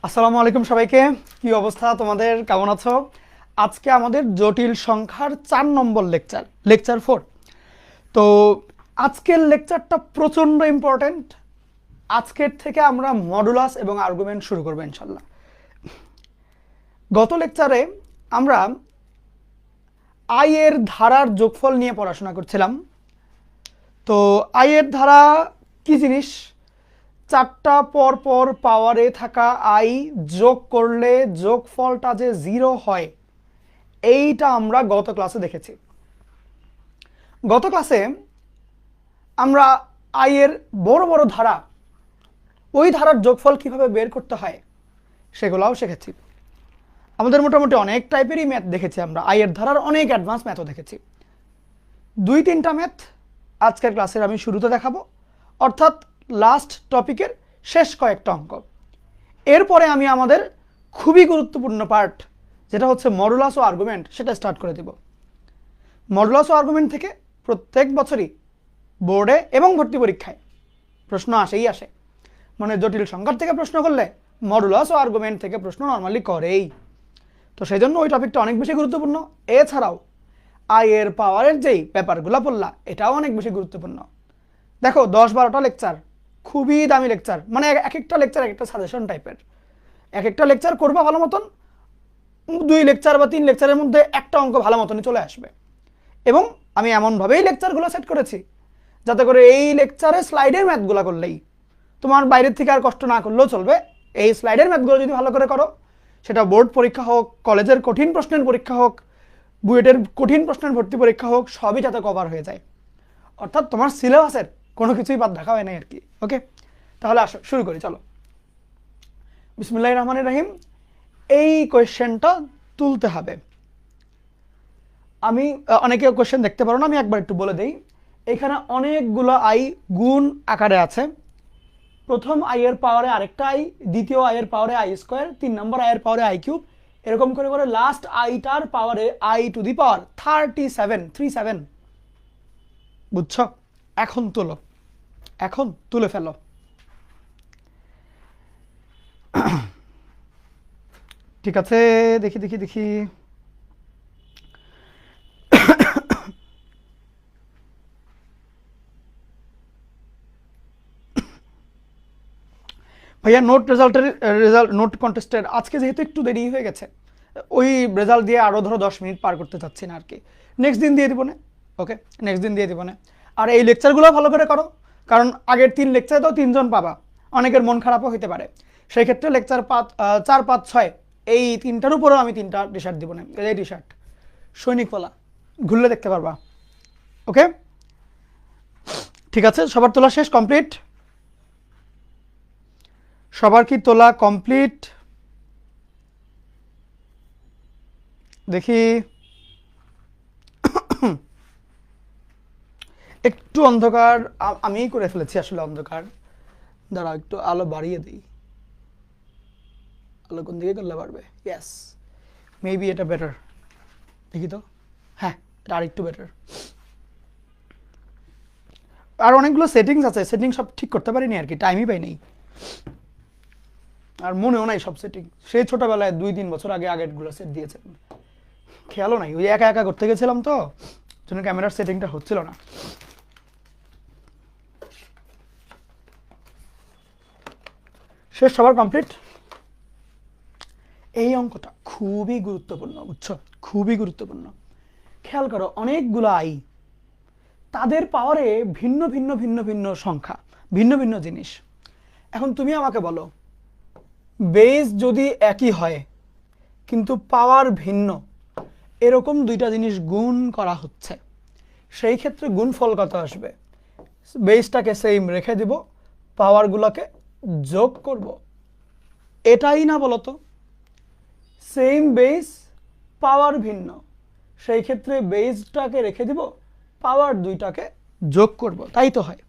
আসসালামু আলাইকুম সবাইকে। কি অবস্থা তোমাদের, কেমন আছো? আজকে আমাদের জটিল সংখ্যার 4 নম্বর লেকচার 4। তো আজকের লেকচারটা প্রচণ্ড ইম্পর্ট্যান্ট। আজকের থেকে আমরা মডুলাস এবং আর্গুমেন্ট শুরু করবো ইনশাল্লাহ। গত লেকচারে আমরা আই এর ধারার যোগফল নিয়ে পড়াশোনা করছিলাম। তো আই এর ধারা কি জিনিস? 4টা পর পর পাওয়ারে থাকা আই যোগ করলে যোগফলটা যে 0 হয়, এইটা আমরা গত ক্লাসে দেখেছি। গত ক্লাসে আমরা আই এর বড় বড় ধারা, ওই ধারার যোগফল কিভাবে বের করতে হয় সেগুলোও শিখেছি। আমাদের মোটামুটি অনেক টাইপেরই ম্যাথ দেখেছি, আমরা আই এর ধারার অনেক অ্যাডভান্স ম্যাথও দেখেছি। 2-3টা ম্যাথ আজকের ক্লাসের আমি শুরুতে দেখাবো, অর্থাৎ লাস্ট টপিকের শেষ কয়েকটা অঙ্ক। এরপরে আমি আমাদের খুবই গুরুত্বপূর্ণ পার্ট, যেটা হচ্ছে মডুলাস ও আর্গুমেন্ট, সেটা স্টার্ট করে দেব। মডুলাস ও আর্গুমেন্ট থেকে প্রত্যেক বছরই বোর্ডে এবং ভর্তি পরীক্ষায় প্রশ্ন আসেই আসে। মানে জটিল সংখ্যার থেকে প্রশ্ন করলে মডুলাস ও আর্গুমেন্ট থেকে প্রশ্ন নর্মালি করেই। তো সেই জন্য ওই টপিকটা অনেক বেশি গুরুত্বপূর্ণ। এছাড়াও আই এর পাওয়ারের যেই ব্যাপারগুলো পড়লা, এটাও অনেক বেশি গুরুত্বপূর্ণ। দেখো 10-12টা লেকচার, খুবই দামি লেকচার। মানে এক একটা লেকচার এক একটা সাজেশন টাইপের। এক একটা লেকচার করবা ভালো মতন, 2 লেকচার বা 3 লেকচারের মধ্যে একটা অঙ্ক ভালো মতনই চলে আসবে। এবং আমি এমনভাবেই লেকচারগুলো সেট করেছি যাতে করে এই লেকচারে স্লাইডের ম্যাথগুলো করলেই তোমার বাইরের থেকে আর কষ্ট না করলেও চলবে। এই স্লাইডের ম্যাথগুলো যদি ভালো করে করো, সেটা বোর্ড পরীক্ষা হোক, কলেজের কঠিন প্রশ্নের পরীক্ষা হোক, বুয়েটের কঠিন প্রশ্নের ভর্তি পরীক্ষা হোক, সবই যাতে কভার হয়ে যায়। অর্থাৎ তোমার সিলেবাসের কোনো কিছুই বাদ রাখা হয় নাই আর কি। ওকে, তাহলে আসো শুরু করি, চলো। বিসমিল্লাহির রহমানির রহিম। এই কোয়েশ্চেনটা তুলতে হবে। আমি অনেকে কোয়েশ্চেন দেখতে পারো না, আমি একবার একটু বলে দেই। এখানে অনেকগুলো আই গুণ আকারে আছে। প্রথম আই এর পাওয়ারে আরেকটা আই, দ্বিতীয় আই এর পাওয়ারে আই স্কোয়ার, 3 নম্বর আই এর পাওয়ারে আই কিউব, এরকম করে করে লাস্ট আইটার পাওয়ারে আই টু দি পাওয়ার 37 বুঝছো? এখন তুলো, এখন তুলে ফেলো। ঠিক আছে, দেখি দেখি দেখি। ভাইয়া নোট কন্টেস্টের আজকে যেহেতু একটু দেরি হয়ে গেছে, ওই রেজাল্ট দিয়ে আরও ধরো 10 মিনিট পার করতে চাচ্ছি না আর কি। নেক্সট দিন দিয়ে দিব না। ওকে, নেক্সট দিন দিয়ে দিব না। আর এই লেকচারগুলো ভালো করে করো, কারণ আগের 3 লেকচারে তো 3 জন পাবা, অনেকের মন খারাপও হতে পারে। সেই ক্ষেত্রে লেকচার 4, 5, 6 এই 3টার উপরেও আমি 3টা টি শার্ট দিব না। এই টি শার্ট সৈনিক পোলা, ঘুরলে দেখতে পারবা। ওকে, ঠিক আছে, সবার তোলা শেষ, কমপ্লিট? সবার কি তোলা কমপ্লিট? দেখি একটু অন্ধকার আমিই করে ফেলেছি আসলে, অন্ধকার। দাঁড়াও একটু আলো বাড়িয়ে দিই। আলো কোন দিকে করলে বাড়বে? ইয়েস, মেবি এটা বেটার। দেখি তো, হ্যাঁ এটা আর একটু বেটার। আর অনেকগুলো সেটিংস আছে, সেটিং সব ঠিক করতে পারিনি আর কি, টাইমই পাই নাই। আর মনেও নাই সব সেটিং। সেই ছোটবেলায় 2-3 বছর আগে আগেরগুলো সেট দিয়েছে, খেয়ালও নাই। ওই একা একা করতে গেছিলাম তো, জন্য ক্যামেরার সেটিংটা হচ্ছিল না। শেষ, সবার কমপ্লিট? এই অঙ্কটা খুবই গুরুত্বপূর্ণ, বুঝছো? খুবই গুরুত্বপূর্ণ। খেয়াল করো, অনেকগুলো আই, তাদের পাওয়ারে ভিন্ন ভিন্ন ভিন্ন ভিন্ন সংখ্যা, ভিন্ন ভিন্ন জিনিস। এখন তুমি আমাকে বলো, বেস যদি একই হয় কিন্তু পাওয়ার ভিন্ন, এরকম 2টা জিনিস গুণ করা হচ্ছে, সেই ক্ষেত্রে গুণফল কত আসবে? বেসটাকে সেম রেখে দিব, পাওয়ারগুলোকে যোগ করব, এটাই না বলো তো? সেম বেস, পাওয়ার ভিন্ন, সেই ক্ষেত্রে বেসটাকে রেখে দিব, পাওয়ার 2টাকে যোগ করব, তাই তো হয়।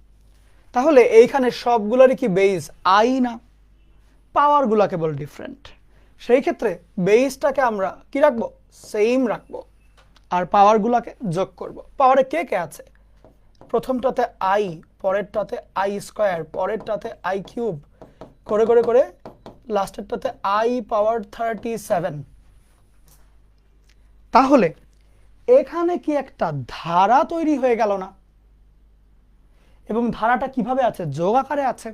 তাহলে এইখানে সবগুলোরই কি বেস আই না? পাওয়ারগুলো কেবল ডিফারেন্ট। সেই ক্ষেত্রে বেসটাকে আমরা কি রাখবো? সেম রাখবো, আর পাওয়ারগুলোকে যোগ করব। পাওয়ারে কে কে আছে? প্রথমটাতে আই, পরেরটাতে আই স্কোয়ার, পরেরটাতে আই কিউব, করে করে করে লাস্টেরটাতে I পাওয়ার 37। তাহলে এখানে কি একটা ধারা তৈরি হয়ে গেল না? এবং ধারাটা কিভাবে আছে? যোগ আকারে আছে।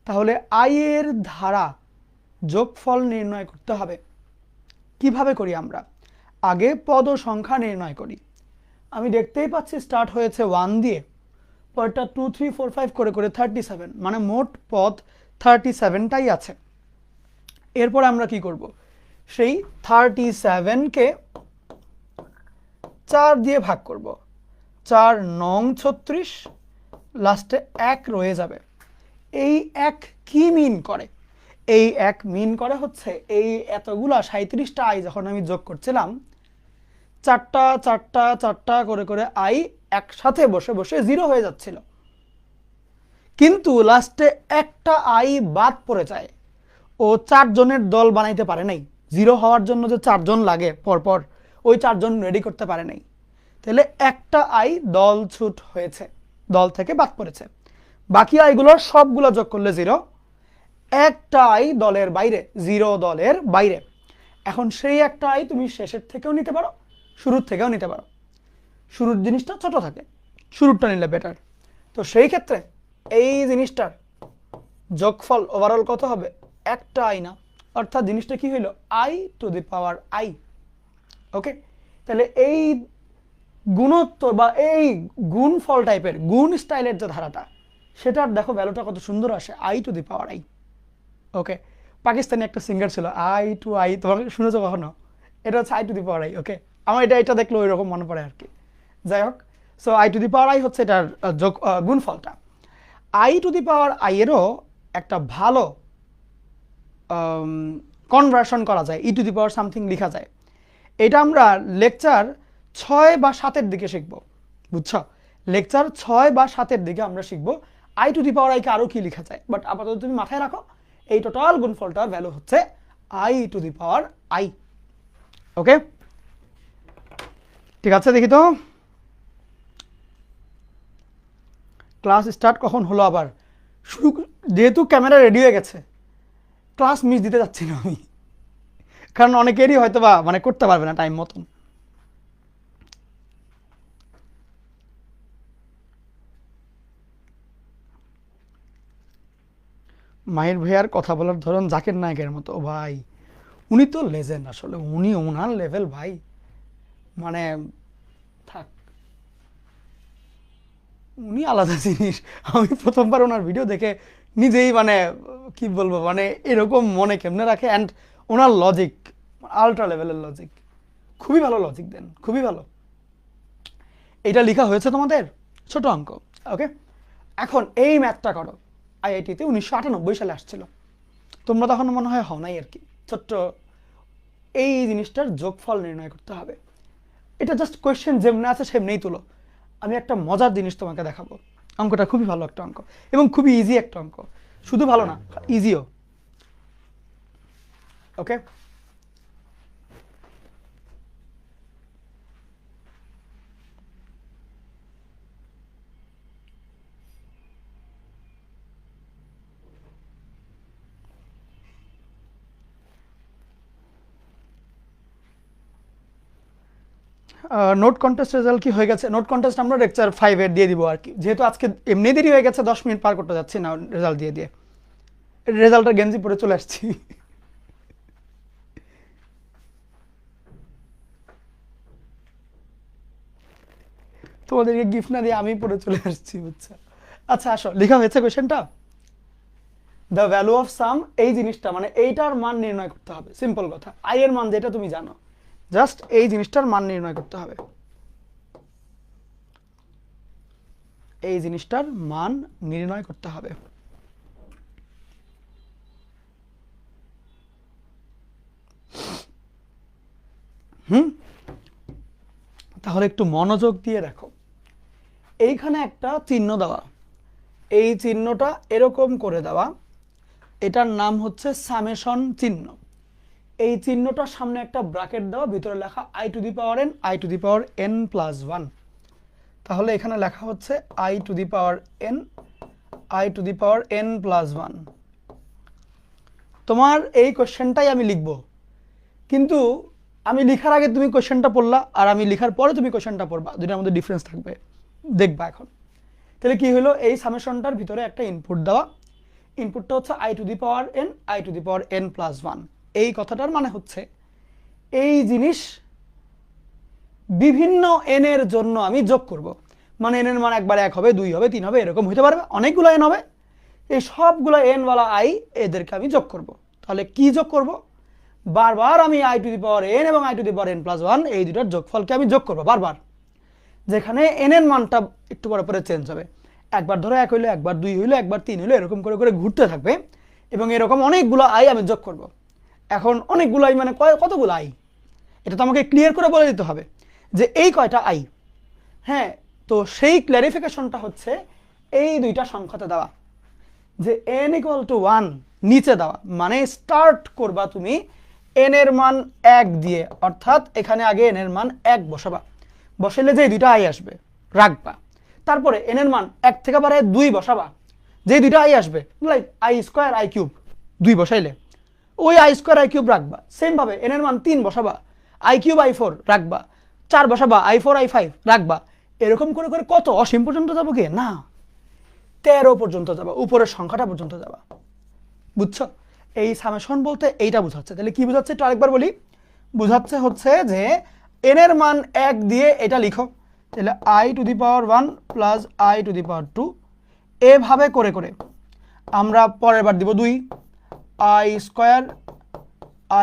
তাহলে I এর ধারা যোগফল নির্ণয় করতে হবে। কিভাবে করি আমরা? আগে পদ সংখ্যা নির্ণয় করি। আমি দেখতেই পাচ্ছি স্টার্ট হয়েছে 1 দিয়ে, পরটা 2 3 4 5 করে করে 37, মানে মোট পদ 37টাই আছে। এরপর আমরা কি করব? সেই 37কে 4 দিয়ে ভাগ করব। 4 নং 36, লাস্টে 1 রয়ে যাবে। এই 1 কি মিন করে? এই 1 মিন করে হচ্ছে এই এতগুলা 37টা I যখন আমি যোগ করছিলাম, 4টা 4টা 4টা করে করে I একসাথে বসে বসে 0 হয়ে যাচ্ছিল, কিন্তু লাস্টে একটা I বাদ পড়ে যায়। ও 4 জনের দল বানাইতে পারে নাই। 0 হওয়ার জন্য যে 4 জন লাগে পরপর, ওই 4 জন রেডি করতে পারে নাই। তাহলে একটা I দল ছুট হয়েছে, দল থেকে বাদ পড়েছে। বাকি আইগুলোর সবগুলো যোগ করলে 0, একটা I দলের বাইরে, 0 দলের বাইরে। এখন সেই একটা I তুমি শেষের থেকেও নিতে পারো, শুরুর থেকেও নিতে পারো। শুরুর জিনিসটা ছোট থাকে, শুরুরটা নিলে বেটার। তো সেই ক্ষেত্রে এই জিনিসটার যোগফল ওভারঅল কত হবে? একটা I না, অর্থাৎ জিনিসটা কি হইল? I to the power I। ওকে, তাহলে এই গুণোত্তর বা এই গুণফল টাইপের গুণ স্টাইলের যে ধারাটা, সেটার দেখো ভ্যালুটা কত সুন্দর আসে, I to the power I। ওকে, পাকিস্তানি একটা সিঙ্গার ছিল I টু I, তোমাকে শুনেছো কখনো? এটা হচ্ছে I to the power I। ওকে, আমার এটা দেখলে ওই রকম মনে পড়ে আর কি। যাই হোক, so I to the power I হচ্ছে এটার যোগ গুণফলটা। I to the power I এরও একটা ভালো কনভার্সন করা যায়, E two the power something লেখা যায়। এটা আমরা লেকচার 6 বা 7-এর দিকে শিখব, বুঝছো? লেকচার 6 বা 7-এর দিকে আমরা শিখব I to the power I কে আরও কি লেখা যায়। বাট আপাতত তুমি মাথায় রাখো, এই টোটাল গুণফলটার ভ্যালু হচ্ছে I to the power I। ওকে, ঠিক আছে, দেখি তো ক্লাস স্টার্ট কখন হলো আবার। শুরু যেহেতু ক্যামেরা রেডি হয়ে গেছে, ক্লাস মিস দিতে যাচ্ছি না আমি, কারণ অনেকেরই হয়তো বা মানে করতে পারবে না টাইম মতন। মাহির ভাইয়ার কথা বলার ধরন জাকির নায়কের মতো। ভাই উনি তো লেজেন্ড, আসলে উনি ওনার লেভেল ভাই, মানে থাক, উনি আলাদা জিনিস। আমি প্রথমবার ওনার ভিডিও দেখে নিজেই মানে কি বলবো, মানে এরকম মনে কেমনে রাখে। অ্যান্ড ওনার লজিক আলট্রা লেভেলের লজিক, খুবই ভালো লজিক দেন, খুবই ভালো। এইটা লেখা হয়েছে তোমাদের ছোট অঙ্ক। ওকে, এখন এই ম্যাথটা করো। IIT-তে 1998 সালে আসছিল, তোমরা তখন মনে হয় হও নাই আর কি, ছোট্ট। এই জিনিসটার যোগফল নির্ণয় করতে হবে। এটা জাস্ট কোয়েশ্চেন যেমনি আছে সেমনিই তুলো। আমি একটা মজার জিনিস তোমাকে দেখাবো। অঙ্কটা খুবই ভালো একটা অঙ্ক এবং খুবই ইজি একটা অঙ্ক, শুধু ভালো না, ইজিও। ওকে, নোট কন্টেস্ট রেজাল্ট কি হয়ে গেছে? নোট কন্টেস্ট আমরা লেকচার 5-এর দিয়ে দিব আর কি, যেহেতু আজকে এমনি দেরি হয়ে গেছে, 10 মিনিট পার করতে যাচ্ছি না রেজাল্ট দিয়ে দিয়ে। রেজাল্টের গেঞ্জি পরে চলে আসছি। তোমাদেরকে গিফট না দিয়ে আমি পরে চলে আসছি, বুঝছো? আচ্ছা আসো, লেখা হয়েছে কোয়েশ্চেনটা। দ্য ভ্যালু অফ সাম, এই জিনিসটা মানে এইটার মান নির্ণয় করতে হবে। সিম্পল কথা, I এর মান যেটা তুমি জানো, জাস্ট এই জিনিসটার মান নির্ণয় করতে হবে। এই জিনিসটার মান নির্ণয় করতে হবে। তাহলে একটু মনোযোগ দিয়ে দেখো। এইখানে একটা চিহ্ন দেওয়া, এই চিহ্নটা এরকম করে দেওয়া, এটার নাম হচ্ছে সামেশন চিহ্ন। এই চিহ্নটার সামনে একটা ব্র্যাকেট দেওয়া, ভিতরে লেখা I to the power n, I to the power n plus 1। তাহলে এখানে লেখা হচ্ছে I to the power n, I to the power n plus 1। তোমার এই কোশ্চেনটাই আমি লিখব, কিন্তু আমি লিখার আগে তুমি কোশ্চেনটা পড়লা আর আমি লিখার পরে তুমি কোশ্চেনটা পড়বা, দুটার মধ্যে ডিফারেন্স থাকবে, দেখবা এখন। তাহলে কি হলো, এই সামেশনটার ভিতরে একটা ইনপুট দেওয়া, ইনপুটটা হচ্ছে i to the power n, i to the power n plus 1। এই কথাটার মানে হচ্ছে এই জিনিস বিভিন্ন n এর জন্য আমি যোগ করব, মানে n এর মান একবার 1 হবে, 2 হবে, 3 হবে, এরকম হতে পারবে, অনেকগুলো n হবে। এই সবগুলো n ওয়ালা i এদেরকে আমি যোগ করব। তাহলে কি যোগ করব, বারবার আমি i to the power n এবং i to the power n plus 1 এই দুটার যোগফলকে আমি যোগ করব বারবার, যেখানে n এর মানটা একটু পরে পরে চেঞ্জ হবে। একবার ধরো 1 হইলো, একবার 2 হইলো, একবার 3 হইলো, এরকম করে করে ঘুরতে থাকবে এবং এরকম অনেকগুলো i আমি যোগ করব। এখন অনেকগুলো i মানে কতগুলো i, এটা তো আমাকে ক্লিয়ার করে বলে দিতে হবে যে এই কয়টা i। হ্যাঁ, তো সেই ক্ল্যারিফিকেশনটা হচ্ছে এই দুইটা সংখ্যাতে দেওয়া, যে n ইকুয়াল টু 1 নিচে দেওয়া, মানে স্টার্ট করবা তুমি n এর মান 1 দিয়ে, অর্থাৎ এখানে আগে n এর মান 1 বসাবা, বসাইলে যে দুইটা i আসবে রাখবা, তারপরে n এর মান 1 থেকে বাড়ায় 2 বসাবা, যে দুইটা i আসবে like i square i cube, 2 বসাইলে ওই i স্কয়ার i কিউব রাখবা। সেম ভাবে n এর মান 3 বসাবা, i কিউব i4 রাখবা, 4 বসাবা, i4 i5 রাখবা, এরকম করে করে কত অসীম পর্যন্ত যাবো কি না, 13 পর্যন্ত যাবা, উপরের সংখ্যাটা পর্যন্ত যাবা। বুঝছো, এই সামেশন বলতে এইটা বোঝাচ্ছে। তাহলে কি বোঝাচ্ছে একটু আরেকবার বলি, বোঝাচ্ছে হচ্ছে যে n এর মান 1 দিয়ে এটা লিখো, তাহলে i to the power 1 plus i to the power 2, এভাবে করে করে আমরা পরের বার দিব 2, i স্কয়ার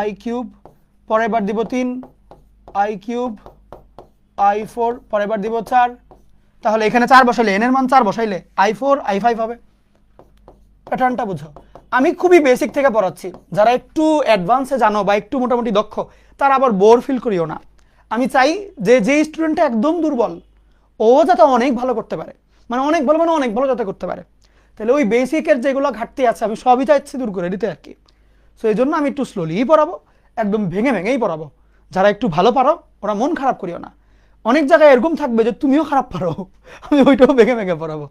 i কিউব, পরের বার দিব 3, i কিউব i4, পরের বার দিব 4। তাহলে এখানে 4 বসাইলে n এর মান 4 বসাইলে i4 i5 হবে। প্যাটার্নটা বুঝো, আমি খুবই বেসিক থেকে পড়াচ্ছি, যারা একটু অ্যাডভান্সে জানো বা একটু মোটামুটি দক্ষ তারা আবার বোর ফিল করিও না। আমি চাই যে যে স্টুডেন্টটা একদম দুর্বল ও যাতে অনেক ভালো করতে পারে, মানে অনেক ভালো মানে অনেক ভালো যাতে করতে পারে। তাহলে ওই বেসিকের যেগুলো ঘাটতি আছে আমি সবই চাইছি দূর করে দিতে আর কি। সো এই জন্য আমি একটু স্লোলিই পড়াবো, একদম ভেঙে ভেঙেই পড়াবো। যারা একটু ভালো পারো ওরা মন খারাপ করিও না, অনেক জায়গায় এরকম থাকবে যে তুমিও খারাপ পারো, আমি ওইটাও ভেঙে ভেঙে পড়াবো।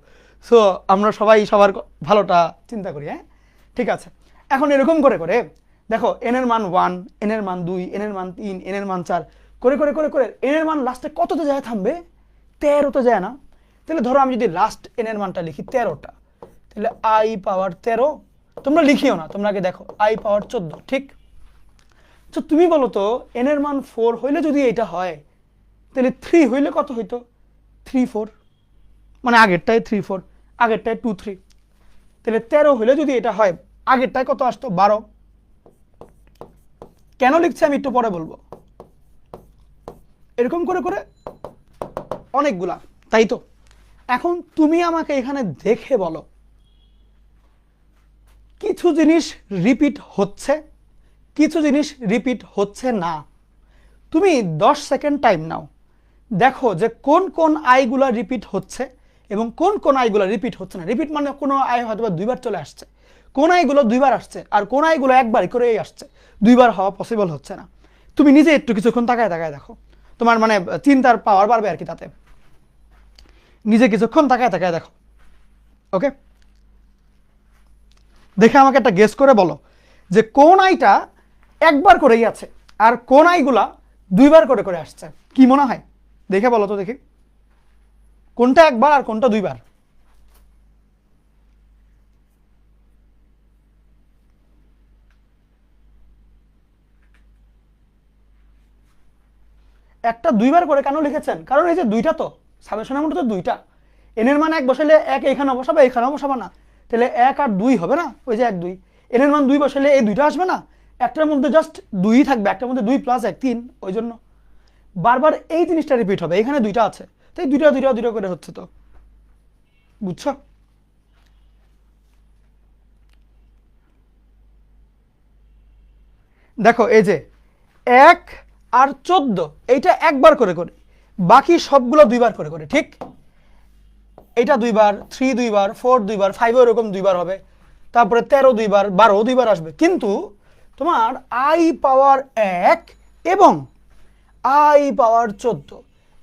সো আমরা সবাই সবার ভালোটা চিন্তা করি। হ্যাঁ, ঠিক আছে। এখন এরকম করে করে দেখো n এর মান 1, n এর মান 2, n এর মান 3, n এর মান 4 করে করে করে করে n এর মান লাস্টে কততে যায় থামবে, 13তে যায় না। তাহলে ধরো আমি যদি লাস্ট n এর মানটা লিখি 13টা, তাহলে i পাওয়ার 13, তোমরা লিখিও না, তোমরা আগে দেখো i পাওয়ার 14, ঠিক। তো তুমি বলো তো n এর মান 4 হইলে যদি এটা হয় তাহলে 3 হইলে কত হইতো, 3 4, মানে আগেরটায় 3 4, আগেরটায় 2 3। তাহলে 13 হইলে যদি এটা হয় আগেরটায় কত আসতো, 12। কেন লিখছি আমি একটু পরে বলবো। এরকম করে করে অনেকগুলা, তাই তো। এখন তুমি আমাকে এখানে দেখে বলো কিছু জিনিস রিপিট হচ্ছে, কিছু জিনিস রিপিট হচ্ছে না। তুমি 10 সেকেন্ড টাইম নাও, দেখো যে কোন কোন আইগুলা রিপিট হচ্ছে এবং কোন কোন আইগুলা রিপিট হচ্ছে না। রিপিট মানে কোনো আই হয়তো দুইবার চলে আসছে, কোন আইগুলো দুইবার আসছে, আর কোন আইগুলো একবারই করেই আসছে, দুইবার হওয়া পসিবল হচ্ছে না। তুমি নিজে একটু কিছুক্ষণ তাকায় তাকায় দেখো, তোমার মানে চিন্তার পাওয়ার বাড়বে আর কি তাতে। নিজে কিছুক্ষণ তাকায় তাকায় দেখো, ওকে। দেখে আমাকে একটা গেস করে বলো যে কোন আইটা একবার করেই আছে আর কোন আইগুলা দুইবার করে করে আসছে, কি মনে হয় দেখে বলো তো দেখি, কোনটা একবার আর কোনটা দুইবার। একটা দুইবার করে কেন লিখেছেন, কারণ এই যে দুইটা তো সামেশনের মধ্যে তো দুইটা, n এর মান 1 বসাইলে 1 এখানে বসাবে, এখানেও বসাবে না, তাহলে 1 আর 2 হবে না, ওই যে 1 2, n এর মান 2 বসাইলে এই দুইটা আসবে না, একটার মধ্যে জাস্ট 2ই থাকবে, একটার মধ্যে 2 প্লাস 1 3, ওই জন্য বারবার এই জিনিসটা রিপিট হবে। এখানে দুইটা আছে তাই দুইটা দুইটা দুইটা করে হচ্ছে, তো বুঝছো। দেখো এই যে 1 আর 14 এইটা একবার করে করে, বাকি সবগুলো দুইবার করে করে, ঠিক। এটা দুইবার, 3 দুইবার, 4 দুইবার, 5 এরকম দুইবার হবে, তারপরে 13 দুইবার, 12 দুইবার আসবে। কিন্তু তোমার i পাওয়ার 1 এবং i পাওয়ার 14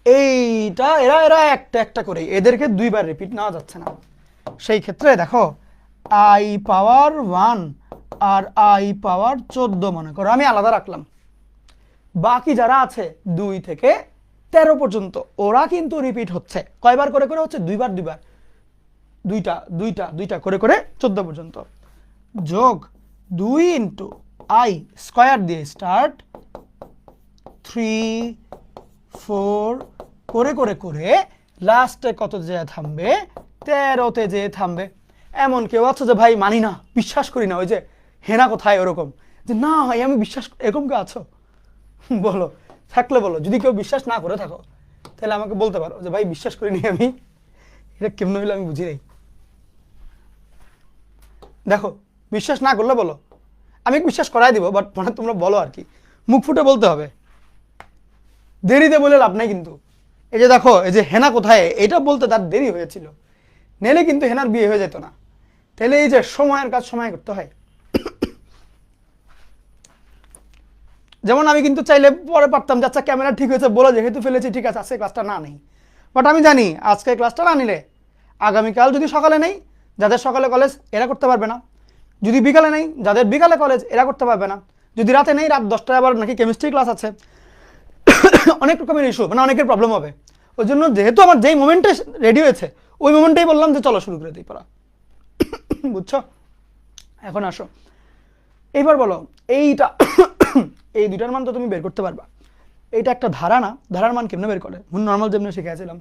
এইটা এরা এরা একটা একটা করে, এদেরকে দুইবার রিপিট নেওয়া যাচ্ছে না। সেই ক্ষেত্রে দেখো i পাওয়ার 1 আর আই পাওয়ার 14 মনে করো আমি আলাদা রাখলাম। বাকি যারা আছে 2 থেকে 13 পর্যন্ত ওরা কিন্তু রিপিট হচ্ছে। কয়বার করে করে হচ্ছে? দুইবার দুইবার, দুইটা দুইটা দুইটা করে করে 14 পর্যন্ত। যোগ 2 ইন্টু আই স্কয়ার দিয়ে স্টার্ট 3 4 করে করে করে লাস্টে কত যে থামবে? 13তে যে থামবে। এমন কেউ আছে যে ভাই মানি না, বিশ্বাস করি না, ওই যে হেনা কোথায় ওরকম যে না ভাই আমি বিশ্বাস, এরকম কেউ আছো? বলো, থাকলে বলো। যদি কেউ বিশ্বাস না করে থাকো তাহলে আমাকে বলতে পারো যে ভাই বিশ্বাস করিনি আমি, এটা কেমন হইলো আমি বুঝি নাই। দেখো বিশ্বাস না করলে বলো, আমি বিশ্বাস করাই দিব, বাট মানে তোমরা বলো আর কি, মুখ ফুটে বলতে হবে, দেরিতে বলে লাভ নাই কিন্তু। এই যে দেখো এই যে হেনা কোথায়, এটা বলতে তার দেরি হয়েছিল, নেলে কিন্তু হেনার বিয়ে হয়ে যেত না। তাহলে এই যে সময়ের কাজ সময় করতে হয়। যেমন আমি কিন্তু চাইলে পরে পারতাম যে আচ্ছা ক্যামেরা ঠিক হয়েছে বলে যেহেতু ফেলেছি ঠিক আছে আজকে ক্লাসটা না নেই, বাট আমি জানি আজকে ক্লাসটা না নিলে আগামীকাল যদি সকালে নেই, যাদের সকালে কলেজ এরা করতে পারবে না, যদি বিকালে নেই যাদের বিকালে কলেজ এরা করতে পারবে না, যদি রাতে নেই রাত 10টায় আবার নাকি কেমিস্ট্রি ক্লাস আছে, অনেক রকমের ইস্যু, মানে অনেকের প্রবলেম হবে। ওই জন্য যেহেতু আমার যেই মোমেন্টে রেডি হয়েছে ওই মোমেন্টেই বললাম যে চলো শুরু করে দিই পড়া। বুঝছো? এখন আসো এইবার বলো এইটা এই দুইটার মান তো তুমি বের করতে পারবা। এইটা একটা ধারা না, ধারার মান কেমনে বের করে? নর্মাল যেমনি শিখেছিলাম,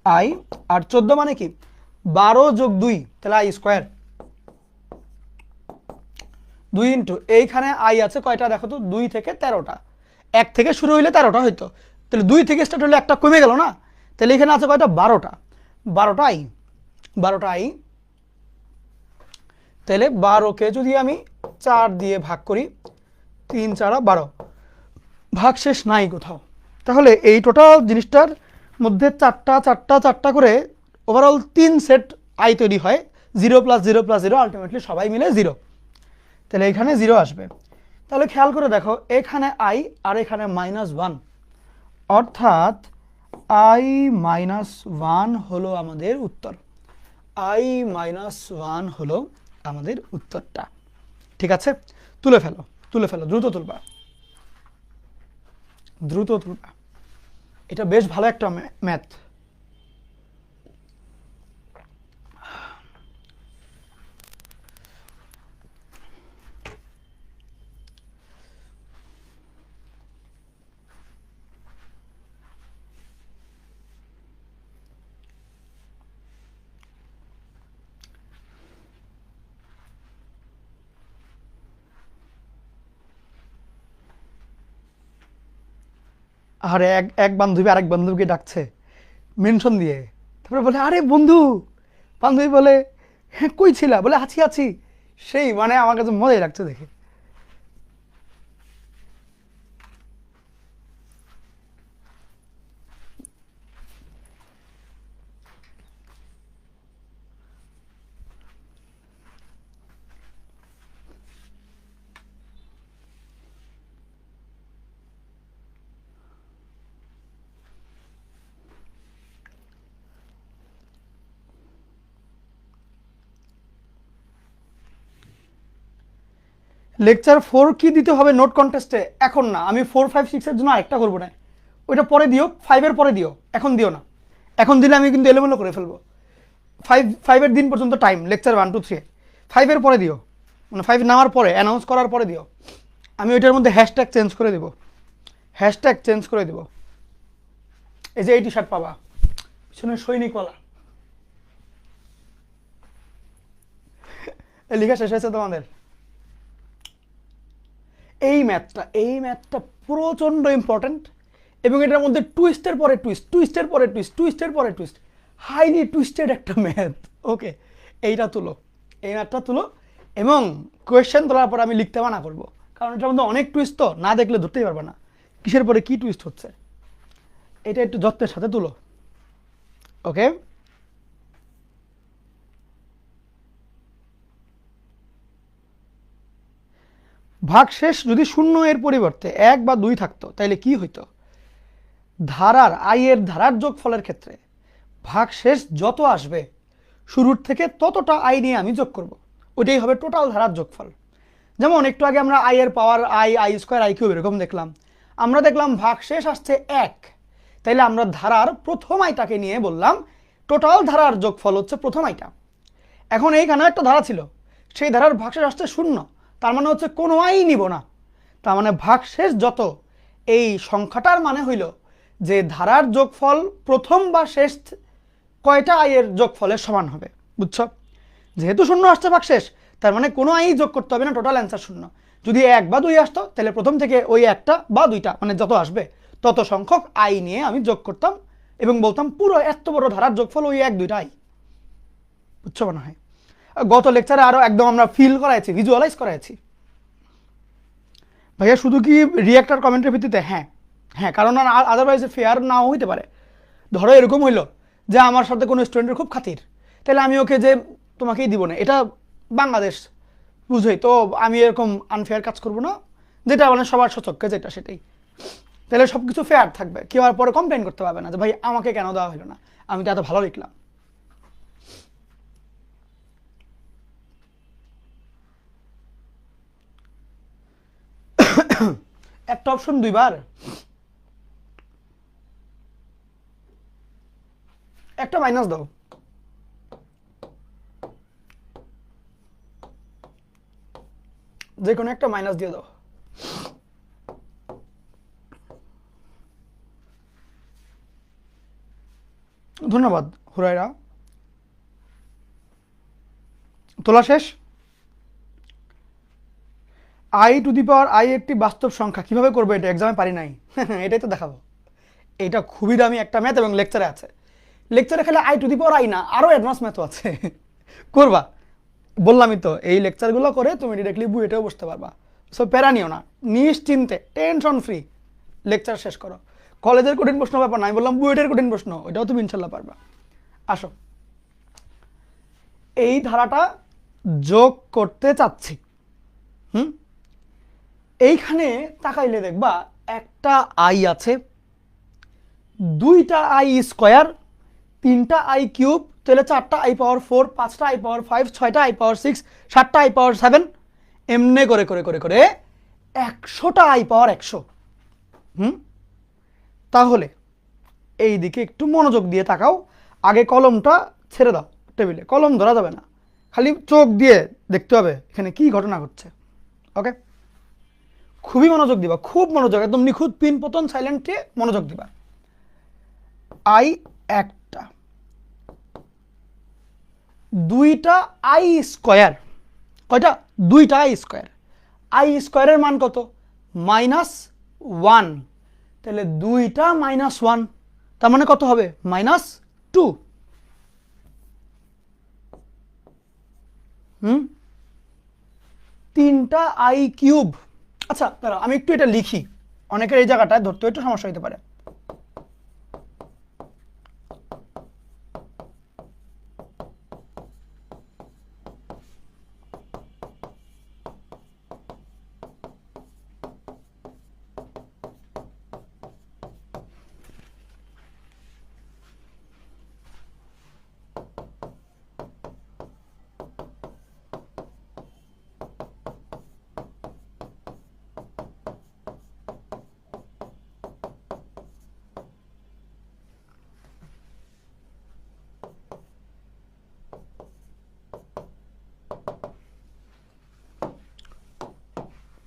আই আর 14 মানে কি 12 যোগ 2, তাহলে আই স্কোয়ার 2 ইন্টু এইখানে আই আছে কয়টা দেখো তো, 2 থেকে 13টা, 1 থেকে শুরু হইলে 13টা হইতো, তাহলে 2 থেকে স্টার্ট হলে একটা কমে গেল না, তাহলে এখানে আছে কয়টা 12টা, 12টা আই, 12টা আই। তাহলে 12কে যদি আমি 4 দিয়ে ভাগ করি, 3 4 12, ভাগ শেষ নাই কোথাও। তাহলে এই টোটাল জিনিসটার মধ্যে 4টা 4টা 4টা করে ওভারঅল 3 সেট আই তৈরি হয়, 0 + 0 + 0 আলটিমেটলি সবাই মিলে 0। তাহলে এখানে 0 আসবে। তাহলে খেয়াল করে দেখো এখানে আই আর এখানে -1, অর্থাৎ আই -1 হলো আমাদের উত্তর। আই -1 হলো আমাদের উত্তরটা। ঠিক আছে, তুলে ফেলো তুলে ফেলো, দ্রুত তুলবা দ্রুত তুলবা, এটা বেশ ভালো একটা ম্যাথ। আরে এক বান্ধবী আরেক বান্ধবীকে ডাকছে মেনশন দিয়ে, তারপরে বলে আরে বন্ধু, বান্ধবী বলে হ্যাঁ কই ছিলা, বলে আছি আছি, সেই মানে আমার কাছে মজাই লাগছে দেখে। লেকচার 4 কি দিতে হবে নোট কন্টেস্টে? এখন না, আমি 4 5 6 এর জন্য আরেকটা করবো না, ওইটা পরে দিও, 5 এর পরে দিও, এখন দিও না। এখন দিলে আমি কিন্তু এলোমেলো করে ফেলবো। 5 এর দিন পর্যন্ত টাইম, লেকচার 1 2 3, 5 এর পরে দিও, মানে 5 নামার পরে অ্যানাউন্স করার পরে দিও। আমি ওইটার মধ্যে হ্যাশট্যাগ চেঞ্জ করে দেবো, হ্যাশট্যাগ চেঞ্জ করে দেবো। এই যে এই টি শার্ট পাবা, পিছনে সৈনিকওয়ালা, লেখা শেষ হয়েছে তোমাদের। এই ম্যাথটা প্রচণ্ড ইম্পর্টেন্ট, এবং এটার মধ্যে টুইস্টের পরে টুইস্ট, টুইস্টের পরে টুইস্ট, টুইস্টের পরে টুইস্ট, হাইলি টুইস্টেড একটা ম্যাথ। ওকে, এইটা তুলো, এই ম্যাথটা তুলো, এবং কোয়েশ্চেন তোলার পর আমি লিখতে মানা করবো, কারণ এটার মধ্যে অনেক টুইস্ট, তো না দেখলে ধরতেই পারবে না কিসের পরে কি টুইস্ট হচ্ছে। এটা একটু যত্নের সাথে তুলো। ওকে, ভাগশেষ যদি 0 এর পরিবর্তে 1 বা 2 থাকতো তাহলে কি হইতো? ধারার আই এর ধারার যোগফলের ক্ষেত্রে ভাগশেষ যত আসবে শুরুর থেকে ততটা আই নিয়ে আমি যোগ করব, ওইটাই হবে টোটাল ধারার যোগফল। যেমন একটু আগে আমরা আই এর পাওয়ার আই স্কোয়ার আই কিউব এরকম দেখলাম, আমরা দেখলাম ভাগশেষ আসছে 1, তাইলে আমরা ধারার প্রথম আইটাকে নিয়ে বললাম টোটাল ধারার যোগফল হচ্ছে প্রথম আইটা। এখন এইখানে একটা ধারা ছিল, সেই ধারার ভাগশেষ আসছে 0, তার মানে হচ্ছে কোনো আই নিব না, তার মানে ভাগশেষ যত, এই সংখ্যাটার মানে হইল যে ধারার যোগফল প্রথম বা শেষ কয়টা আইয়ের যোগফলের সমান হবে, বুঝছো? যেহেতু 0 আসছে ভাগশেষ, তার মানে কোনো আই যোগ করতে হবে না, টোটাল অ্যান্সার 0। যদি 1 বা 2 আসতো তাহলে প্রথম থেকে ওই একটা বা দুইটা মানে যত আসবে তত সংখ্যক আই নিয়ে আমি যোগ করতাম এবং বলতাম পুরো এত বড় ধারার যোগফল ওই 1-2টা আই। বুঝছো মনে হয়? গত লেকচারে আরো একদম আমরা ফিল করাইছি, ভিজুয়ালাইজ করাইছি। ভাইয়া শুধু কি রিয়াক্টার কমেন্টের ভিত্তিতে? হ্যাঁ হ্যাঁ, কারণ আদারওয়াইজ ফেয়ার নাও হইতে পারে। ধরো এরকম হইলো যে আমার সাথে কোনো স্টুডেন্টের খুব খাতির, তাহলে আমি ওকে যে তোমাকেই দিব না, এটা বাংলাদেশ বুঝই তো, আমি এরকম আনফেয়ার কাজ করব না, যেটা মানে সবার সচক্ষে যেটা সেটাই, তাহলে সব কিছু ফেয়ার থাকবে, কেউ আর পরে কমপ্লেন করতে পারবে না যে ভাই আমাকে কেন দেওয়া হলো না, আমি তো এত ভালো লিখলাম। একটা অপশন দুইবার, একটা মাইনাস দাও। যে কোনো একটা মাইনাস দিয়ে দাও। ধন্যবাদ হুরাইরা। তোলা শেষ। I two the power I একটি বাস্তব সংখ্যা, কিভাবে করবো এটা? এক্সামে পারি নাই। এটাই তো দেখাবো। এটা খুবই দামি একটা ম্যাথ এবং লেকচারে আছে। লেকচারে খেলে I two the power I না, আরও অ্যাডভান্স ম্যাথও আছে। করবা, বললামই তো, এই লেকচারগুলো করে তুমি ডিরেক্টলি বুয়েটেও বসতে পারবা। সো প্যারা নিও না, নিশ্চিন্তে টেনশন ফ্রি লেকচার শেষ করো। কলেজের কঠিন প্রশ্ন ব্যাপার না, আমি বললাম বুয়েটের কঠিন প্রশ্ন, ওইটাও তুমি ইনশাল্লাহ পারবা। আসো, এই ধারাটা যোগ করতে চাচ্ছি। এইখানে তাকাইলে দেখবা একটা আই আছে, দুইটা আই স্কোয়ার, তিনটা আই কিউব, তাহলে 4টা আই পাওয়ার 4, 5টা আই পাওয়ার 5, 6টা আই পাওয়ার 6, 7টা আই পাওয়ার 7, এমনি করে করে করে করে 100টা আই পাওয়ার 100। তাহলে এই দিকে একটু মনোযোগ দিয়ে তাকাও। আগে কলমটা ছেড়ে দাও টেবিলে, কলম ধরা যাবে না, খালি চোখ দিয়ে দেখতে হবে এখানে কি ঘটনা ঘটছে। ওকে, খুবই মনোযোগ দিবা, খুব মনোযোগ, একদম নিখুঁত পিন পতন সাইলেন্টে মনোযোগ দিবা। আই একটা, দুইটা আই স্কোয়ার, কয়টা? দুইটা আই স্কোয়ার। আই স্কোয়ারের মান কত? -1, তাহলে দুইটা -1, তার মানে কত হবে? -2। তিনটা আই কিউব। আচ্ছা দাঁড়া, আমি একটু এটা লিখি, অনেকের এই জায়গাটায় ধরতে একটু সমস্যা হতে পারে।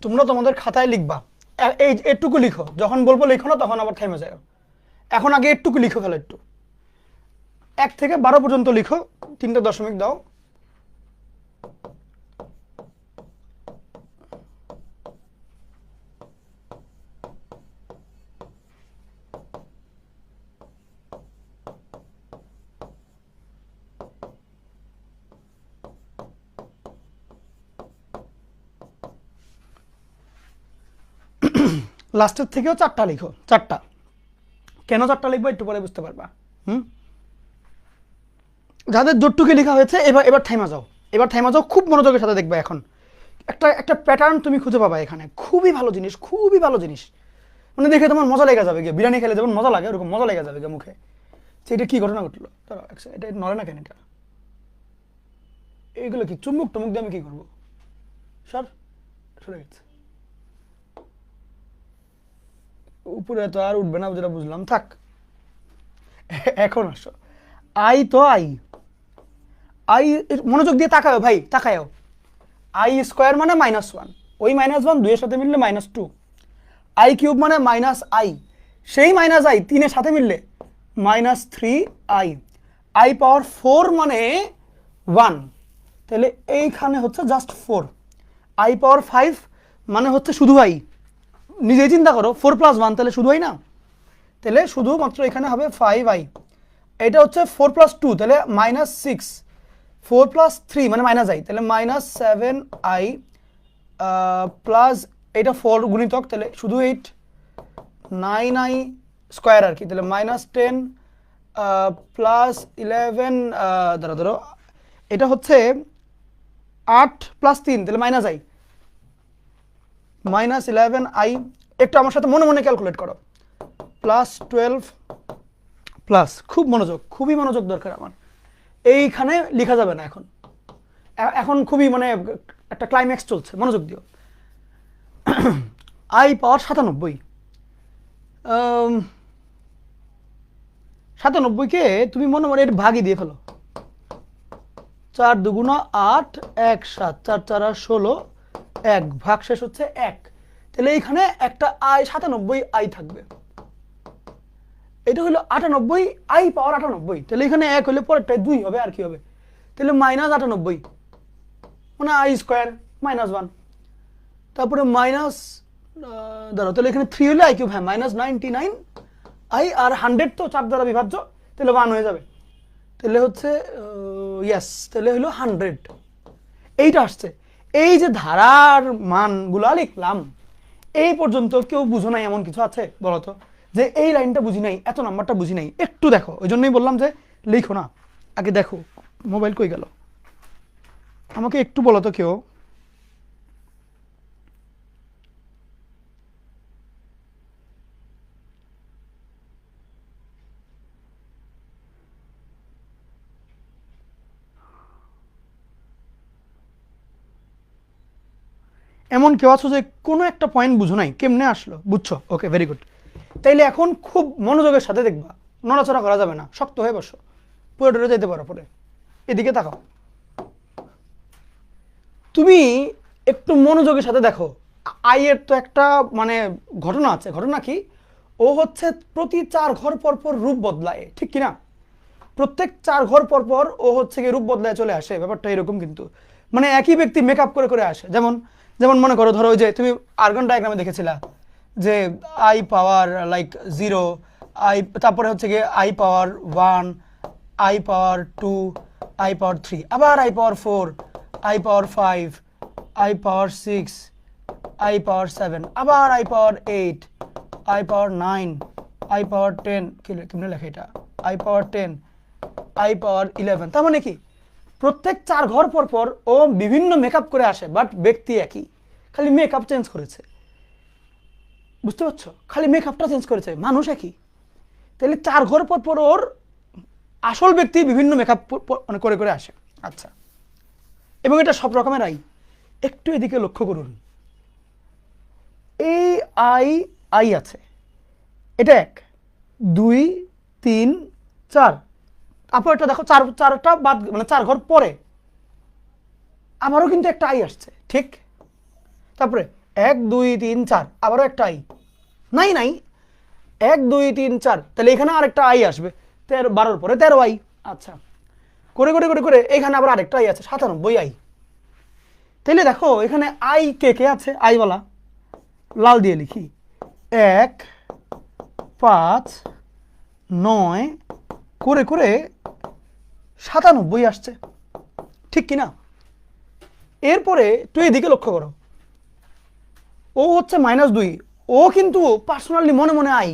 তোমরা তোমাদের খাতায় লিখবা, এই এটুকু লিখো, যখন বলবো লিখো না তখন আবার থেমে যায়। এখন আগে এটুকু লিখো, ফেলো একটু, 1 থেকে 12 পর্যন্ত লিখো, 3টে দশমিক দাও। লাস্টের থেকেও 4টা লিখো, 4টা। কেন 4টা লিখবো একটু পরে বুঝতে পারবা। যাদের জোরটুকি লেখা হয়েছে এবার এবার থেমা যাও, এবার থেমা যাও, খুব মনোযোগের সাথে দেখবে। এখন একটা একটা প্যাটার্ন তুমি খুঁজে পাবা এখানে, খুবই ভালো জিনিস, খুবই ভালো জিনিস, মানে দেখে তোমার মজা লেগে যাবে, গিয়ে বিরিয়ানি খেলে যেমন মজা লাগে ওরকম মজা লেগে যাবে গিয়ে মুখে, যে এটা কি ঘটনা ঘটলো। এটা নড়ে না কেন? এটা এইগুলো কি চুম্বক টুমুক দিয়ে আমি কি করবো? সরে গেছে, উপরে তো আর উঠবে না, যেটা বুঝলাম, থাক। এখন আসো, আই তো আই, মনোযোগ দিয়ে তাকাও ভাই, তাকাও। আই স্কোয়ার মানে -1, ওই -1 2 এর সাথে মিললে -2, আই কিউব মানে -i, সেই -i 3 এর সাথে মিললে -3i, আই পাওয়ার 4 মানে 1, তাহলে এইখানে হচ্ছে জাস্ট 4, আই পাওয়ার 5 মানে হচ্ছে শুধু আই। নিজেই চিন্তা করো, 4 + 1 তাহলে শুধু আই না, তাহলে শুধুমাত্র এখানে হবে 5i। এটা হচ্ছে 4 + 2 তাহলে -6, 4 + 3 মানে -i, তাহলে -7i প্লাস এটা 4 গুণিতক, তাহলে শুধু 8, 9i স্কোয়ার আর কি, তাহলে -10 প্লাস 11, ধরো এটা হচ্ছে 8 + 3 তাহলে -i, -11i, একটু আমার সাথে মনে মনে ক্যালকুলেট করো, +12 প্লাস, খুব মনোযোগ, খুবই মনোযোগ দরকার আমার, এইখানে লেখা যাবে না এখন, এখন খুবই মানে একটা ক্লাইম্যাক্স চলছে, মনোযোগ দিও। আই পাওয়ার 97, 97কে তুমি মনে মনে এর ভাগই দিয়ে ফেলো, 4 2 8, 1 7, 4 4 16, 1 ভাগ শেষ হচ্ছে 1, তাহলে এইখানে একটা আই 97i থাকবে, এটা হলো 98, আই পাওয়ার 98, তাহলে এখানে 1 হলে পরেরটায় 2 হবে, আর কি হবে, তাহলে -98 মানে আই স্কোয়ার -1, তারপরে ধরো তাহলে এখানে 3 হলে আই কিউব, হ্যাঁ -99 আই, আর 100 তো 4 দ্বারা বিভাজ্য, তাহলে 1 হয়ে যাবে, তাহলে হচ্ছে ইয়েস, তাহলে হলো 100, এইটা আসছে। এই যে ধারার মানগুলা লিখলাম, এই পর্যন্ত কেউ বুঝো নাই এমন কিছু আছে বলো তো, যে এই লাইনটা বুঝি নাই, এত নাম্বারটা বুঝি নাই, একটু দেখো, ওই জন্যই বললাম যে লিখো না, আগে দেখো। মোবাইল কই গেল, আমাকে একটু বলো তো কেউ। এমন কেউ আছো যে কোনো একটা পয়েন্ট বুঝো নাই, কেমনে আসলো, বুঝছো? ওকে, ভেরি গুড। তাইলে এখন খুব মনোযোগের সাথে দেখবা, নড়াচড়া করা যাবে না, শক্ত হয়ে বসো, পুরো ডরে যেতে পারো পরে। এদিকে তাকাও, তুমি একটু মনোযোগের সাথে দেখো, আইয়ের তো একটা মানে ঘটনা আছে। ঘটনা কি? ও হচ্ছে প্রতি 4 ঘর পর পর রূপ বদলায়, ঠিক কিনা? প্রত্যেক 4 ঘর পর পর ও হচ্ছে গিয়ে রূপ বদলায় চলে আসে, ব্যাপারটা এরকম। কিন্তু মানে একই ব্যক্তি মেকআপ করে করে আসে। যেমন যেমন মনে করো, ধরো ওই যে তুমি আর্গন ডায়াগ্রামে দেখেছিলা যে আই পাওয়ার লাইক 0, আই, তারপরে হচ্ছে গিয়ে i power 1, i power 2, i power 3, আবার i power 4, i power 5, i power 6, i power 7, আবার i power 8, i power 9, i power 10, কেমনে লেখা এটা, আই পাওয়ার 10, আই পাওয়ার 11। তার মানে কি প্রত্যেক 4 ঘর পর পর ও বিভিন্ন মেকআপ করে আসে, বাট ব্যক্তি একই, খালি মেকআপ চেঞ্জ করেছে। বুঝতে পারছো? খালি মেকআপটা চেঞ্জ করেছে, মানুষ একই। তাহলে 4 ঘর পর পর ওর আসল ব্যক্তি বিভিন্ন মেকআপ মানে করে করে আসে। আচ্ছা, এবং এটা সব রকমের আই। একটু এদিকে লক্ষ্য করুন, এই আই আই আছে, এটা 1 2 3 4, তারপর এটা দেখো 4টা বাদ, মানে 4 ঘর পরে আবারও কিন্তু একটা আই আসছে, ঠিক? তারপরে 1 2 3 4, আবারও একটা আই, নাই নাই 1 2 3 4, তাহলে এখানে আরেকটা আই আসবে, 13 12 পরে 13 আই। আচ্ছা, করে করে করে করে এখানে আবার আরেকটা আই আছে, 97 আই। তাহলে দেখো এখানে আই কে কে আছে, আইওয়ালা লাল দিয়ে লিখি, 1 5 9 করে করে 97 আসছে, ঠিক কিনা? এরপরে তুই এদিকে লক্ষ্য করো, ও হচ্ছে -2, ও কিন্তু পার্সোনালি মনে মনে আই,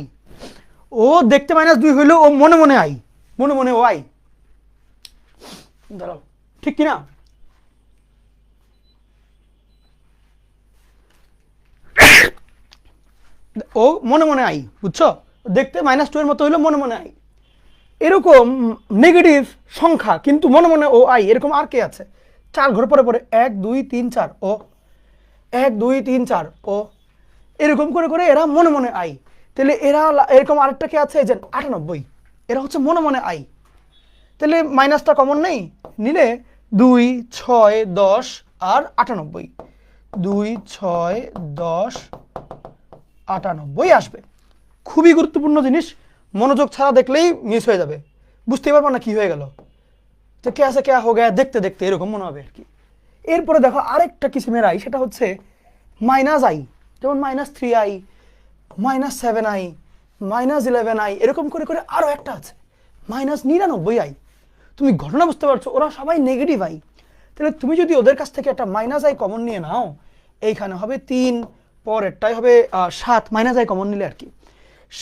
ও দেখতে -2 হইলেও ও মনে মনে আই, মনে মনে ও আই, দাঁড়াও, ঠিক কিনা? ও মনে মনে আই, বুঝছো? দেখতে -2 এর মতো হইলো, মনে মনে আই। এরকম নেগেটিভ সংখ্যা কিন্তু মনে মনে ও আই, এরকম আর কে আছে? 4 ঘর পরে পরে 1 2 3 4 ও 1 2 3 4 ও এরকম করে করে এরা মনে মনে আই। তাহলে এরা এরকম আরেকটা কে আছে, এই যে 98, এরা হচ্ছে মনে মনে আই। তাহলে মাইনাসটা কমন নেই, নিলে 2 6 10 আর 98, 2 6 10 98 আসবে। খুবই গুরুত্বপূর্ণ জিনিস, মনোযোগ ছাড়া দেখলেই মিস হয়ে যাবে, বুঝতেই পারবো না কি হয়ে গেল, যে কে আছে কে হো গেয়া দেখতে দেখতে এরকম মনে হবে আর কি। এরপরে দেখো আরেকটা কিসিমের আই, সেটা হচ্ছে মাইনাস আই, যেমন -3i, -7i, -11i, এরকম করে করে আরও একটা আছে -99i। তুমি ঘটনা বুঝতে পারছো, ওরা সবাই নেগেটিভ আই। তাহলে তুমি যদি ওদের কাছ থেকে একটা -i কমন নিয়ে নাও, এইখানে হবে 3, পরেরটাই হবে 7, -i কমন নিলে আর কি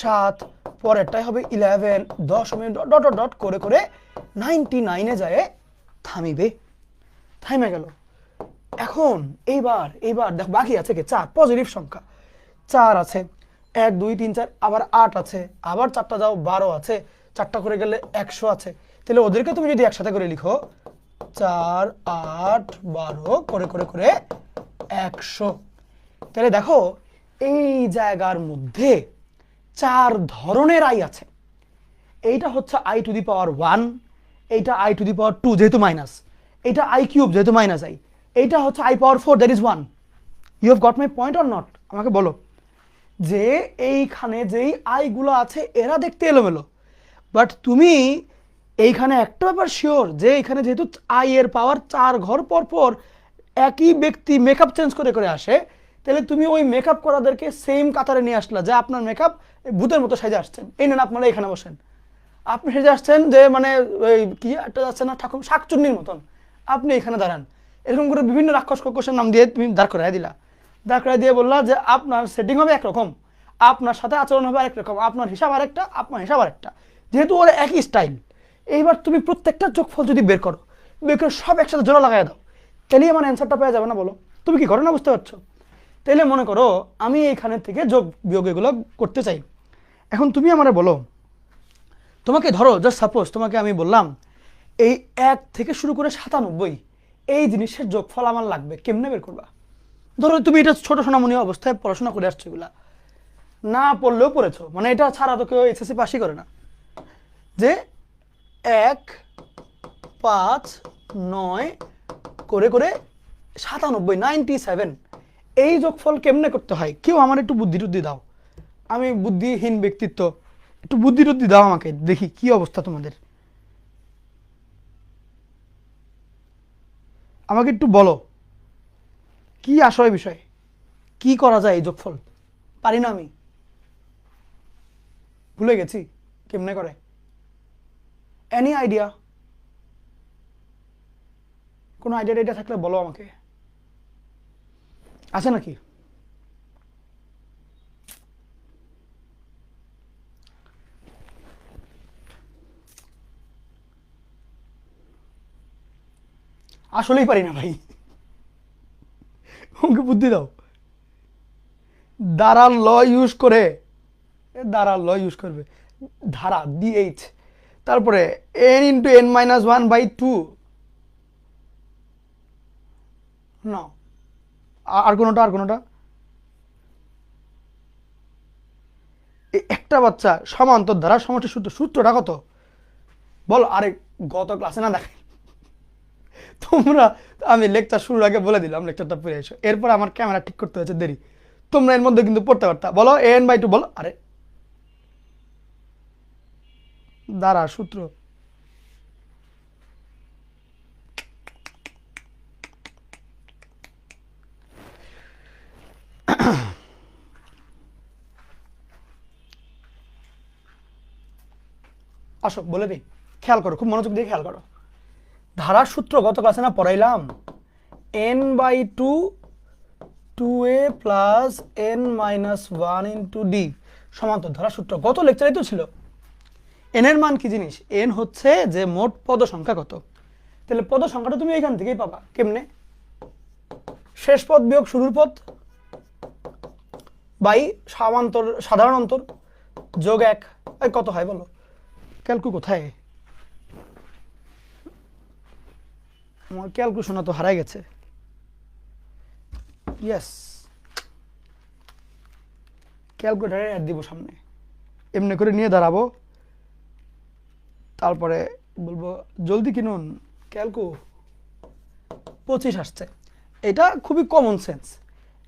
7, পরেরটাই হবে 11, 10 ডট ডট ডট করে করে 99-এ যায় থামিবে, থামে গেল। এখন এইবার দেখো বাকি আছে কি 4 পজিটিভ সংখ্যা, 4 আছে, 1 2 3 4, আবার 8 আছে, আবার 4টা যাও 12 আছে, 4টা করে গেলে 100 আছে। তাহলে ওদেরকে তুমি যদি একসাথে করে লিখো 4 8 12 করে করে করে 100, তাহলে দেখো এই জায়গার মধ্যে 4 ধরনের আই আছে। এইটা হচ্ছে i⁻1, এইটা i⁻2 যেহেতু মাইনাস, এইটা i³ যেহেতু -i, এইটা হচ্ছে i⁻4 that is 1। You have got my point or not? আমাকে বলো যে এইখানে যেই আইগুলো আছে এরা দেখতে এলোমেলো, বাট তুমি এইখানে একটা ব্যাপার শিওর যে এইখানে যেহেতু আই এর পাওয়ার 4 ঘর পর পর একই ব্যক্তি মেকআপ চেঞ্জ করে করে আসে, তাহলে তুমি ওই মেকআপ করাদেরকে সেম কাতারে নিয়ে আসলা, যে আপনার মেকআপ ভূতের মতো সাজে আসছেন, এই নেন আপনারা এখানে বসেন, আপনি সেজে আসছেন যে মানে ওই কি একটা যাচ্ছে না ঠাকুর শাকচুন্নির মতন, আপনি এখানে দাঁড়ান। এরকম করে বিভিন্ন রাক্ষস কক্ষসের নাম দিয়ে তুমি দাঁড় করাই দিলা, দাঁড় করাই দিয়ে বললা যে আপনার সেটিং হবে একরকম, আপনার সাথে আচরণ হবে আরেক রকম, আপনার হিসাব আরেকটা, আপনার হিসাব আরেকটা, যেহেতু ওরা একই স্টাইল। এইবার তুমি প্রত্যেকটা যোগফল যদি বের করো, বের করে সব একসাথে জোড়া লাগাই দাও, তাহলেই আমার অ্যান্সারটা পেয়ে যাবে না? বলো তুমি কি করো না, বুঝতে পারছো? তাহলে মনে করো আমি এইখানের থেকে যোগ বিয়োগ এগুলো করতে চাই। এখন তুমি আমারে বলো, তোমাকে ধরো জাস্ট সাপোজ তোমাকে আমি বললাম এই 1 থেকে শুরু করে 97 এই জিনিসের যোগফল আমার লাগবে, কেমনে বের করবা? ধরো তুমি এটা ছোট সোনামণি অবস্থায় পড়াশোনা করে আসছো, এগুলা না পড়লেও পড়েছো, মানে এটা ছাড়া তো কেউ এসএসসি পাসই করে না, যে 1 5 9 করে করে 97 এই যোগফল কেমনে করতে হয়? কেউ আমার একটু বুদ্ধি টুদ্ধি দাও, আমি বুদ্ধিহীন ব্যক্তিত্ব, একটু বুদ্ধি টুদ্ধি দাও আমাকে, দেখি কি অবস্থা তোমাদের, আমাকে একটু বলো কি আসলে বিষয়, কি করা যায় এই যোগফল? পারি না আমি, ভুলে গেছি কেমনে করে। Any idea? কোনো আইডিয়া থাকলে বলো আমাকে, আছে নাকি? আসলেই পারি না ভাই, আমাকে বুদ্ধি দাও। দ্বারা ল ইউজ করে, দ্বারা ল ইউজ করবে, ধারা DH, তারপরে n×n-1/2, না আর কোনোটা, আর কোনোটা? একটা বাচ্চা সমান্তর ধারা সমষ্টি সূত্র, সূত্রটা কত বল? আরে গত ক্লাসে না দেখাই তোমরা, আমি লেকচার শুরুর আগে বলে দিলাম লেকচারটা পড়ে এসো, এরপর আমার ক্যামেরা ঠিক করতে হয়েছে দেরি, তোমরা এর মধ্যে কিন্তু পড়তে পারতা। বলো n/2 বলো, আরে দ্বারা সূত্র আসো বলে দিই, খেয়াল করো, খুব মনোযোগ দিয়ে খেয়াল করো। ধারার সূত্র গত ক্লাসে না পড়াইলাম, n/2 2a plus n-1 × d সমান্তর ধারার সূত্র, গত লেকচারেই তো ছিল। n এর মান কি জিনিস? n হচ্ছে যে মোট পদ সংখ্যা কত, তাহলে পদ সংখ্যাটা তুমি এখান থেকেই পাবা। কেমনে? শেষ পদ বিয়োগ শুরুর পদ বাই সমান্তর সাধারণ অন্তর যোগ 1, কত হয় বলো? ক্যালকু কোথায়? আমার ক্যালকুলেশন তো হারাই গেছে। ইয়েস, ক্যালকুলেটারে অ্যাড দিব সামনে, এমনি করে নিয়ে দাঁড়াবো, তারপরে বলবো জলদি কিনুন ক্যালকু। 25 আসছে। এটা খুবই কমন সেন্স।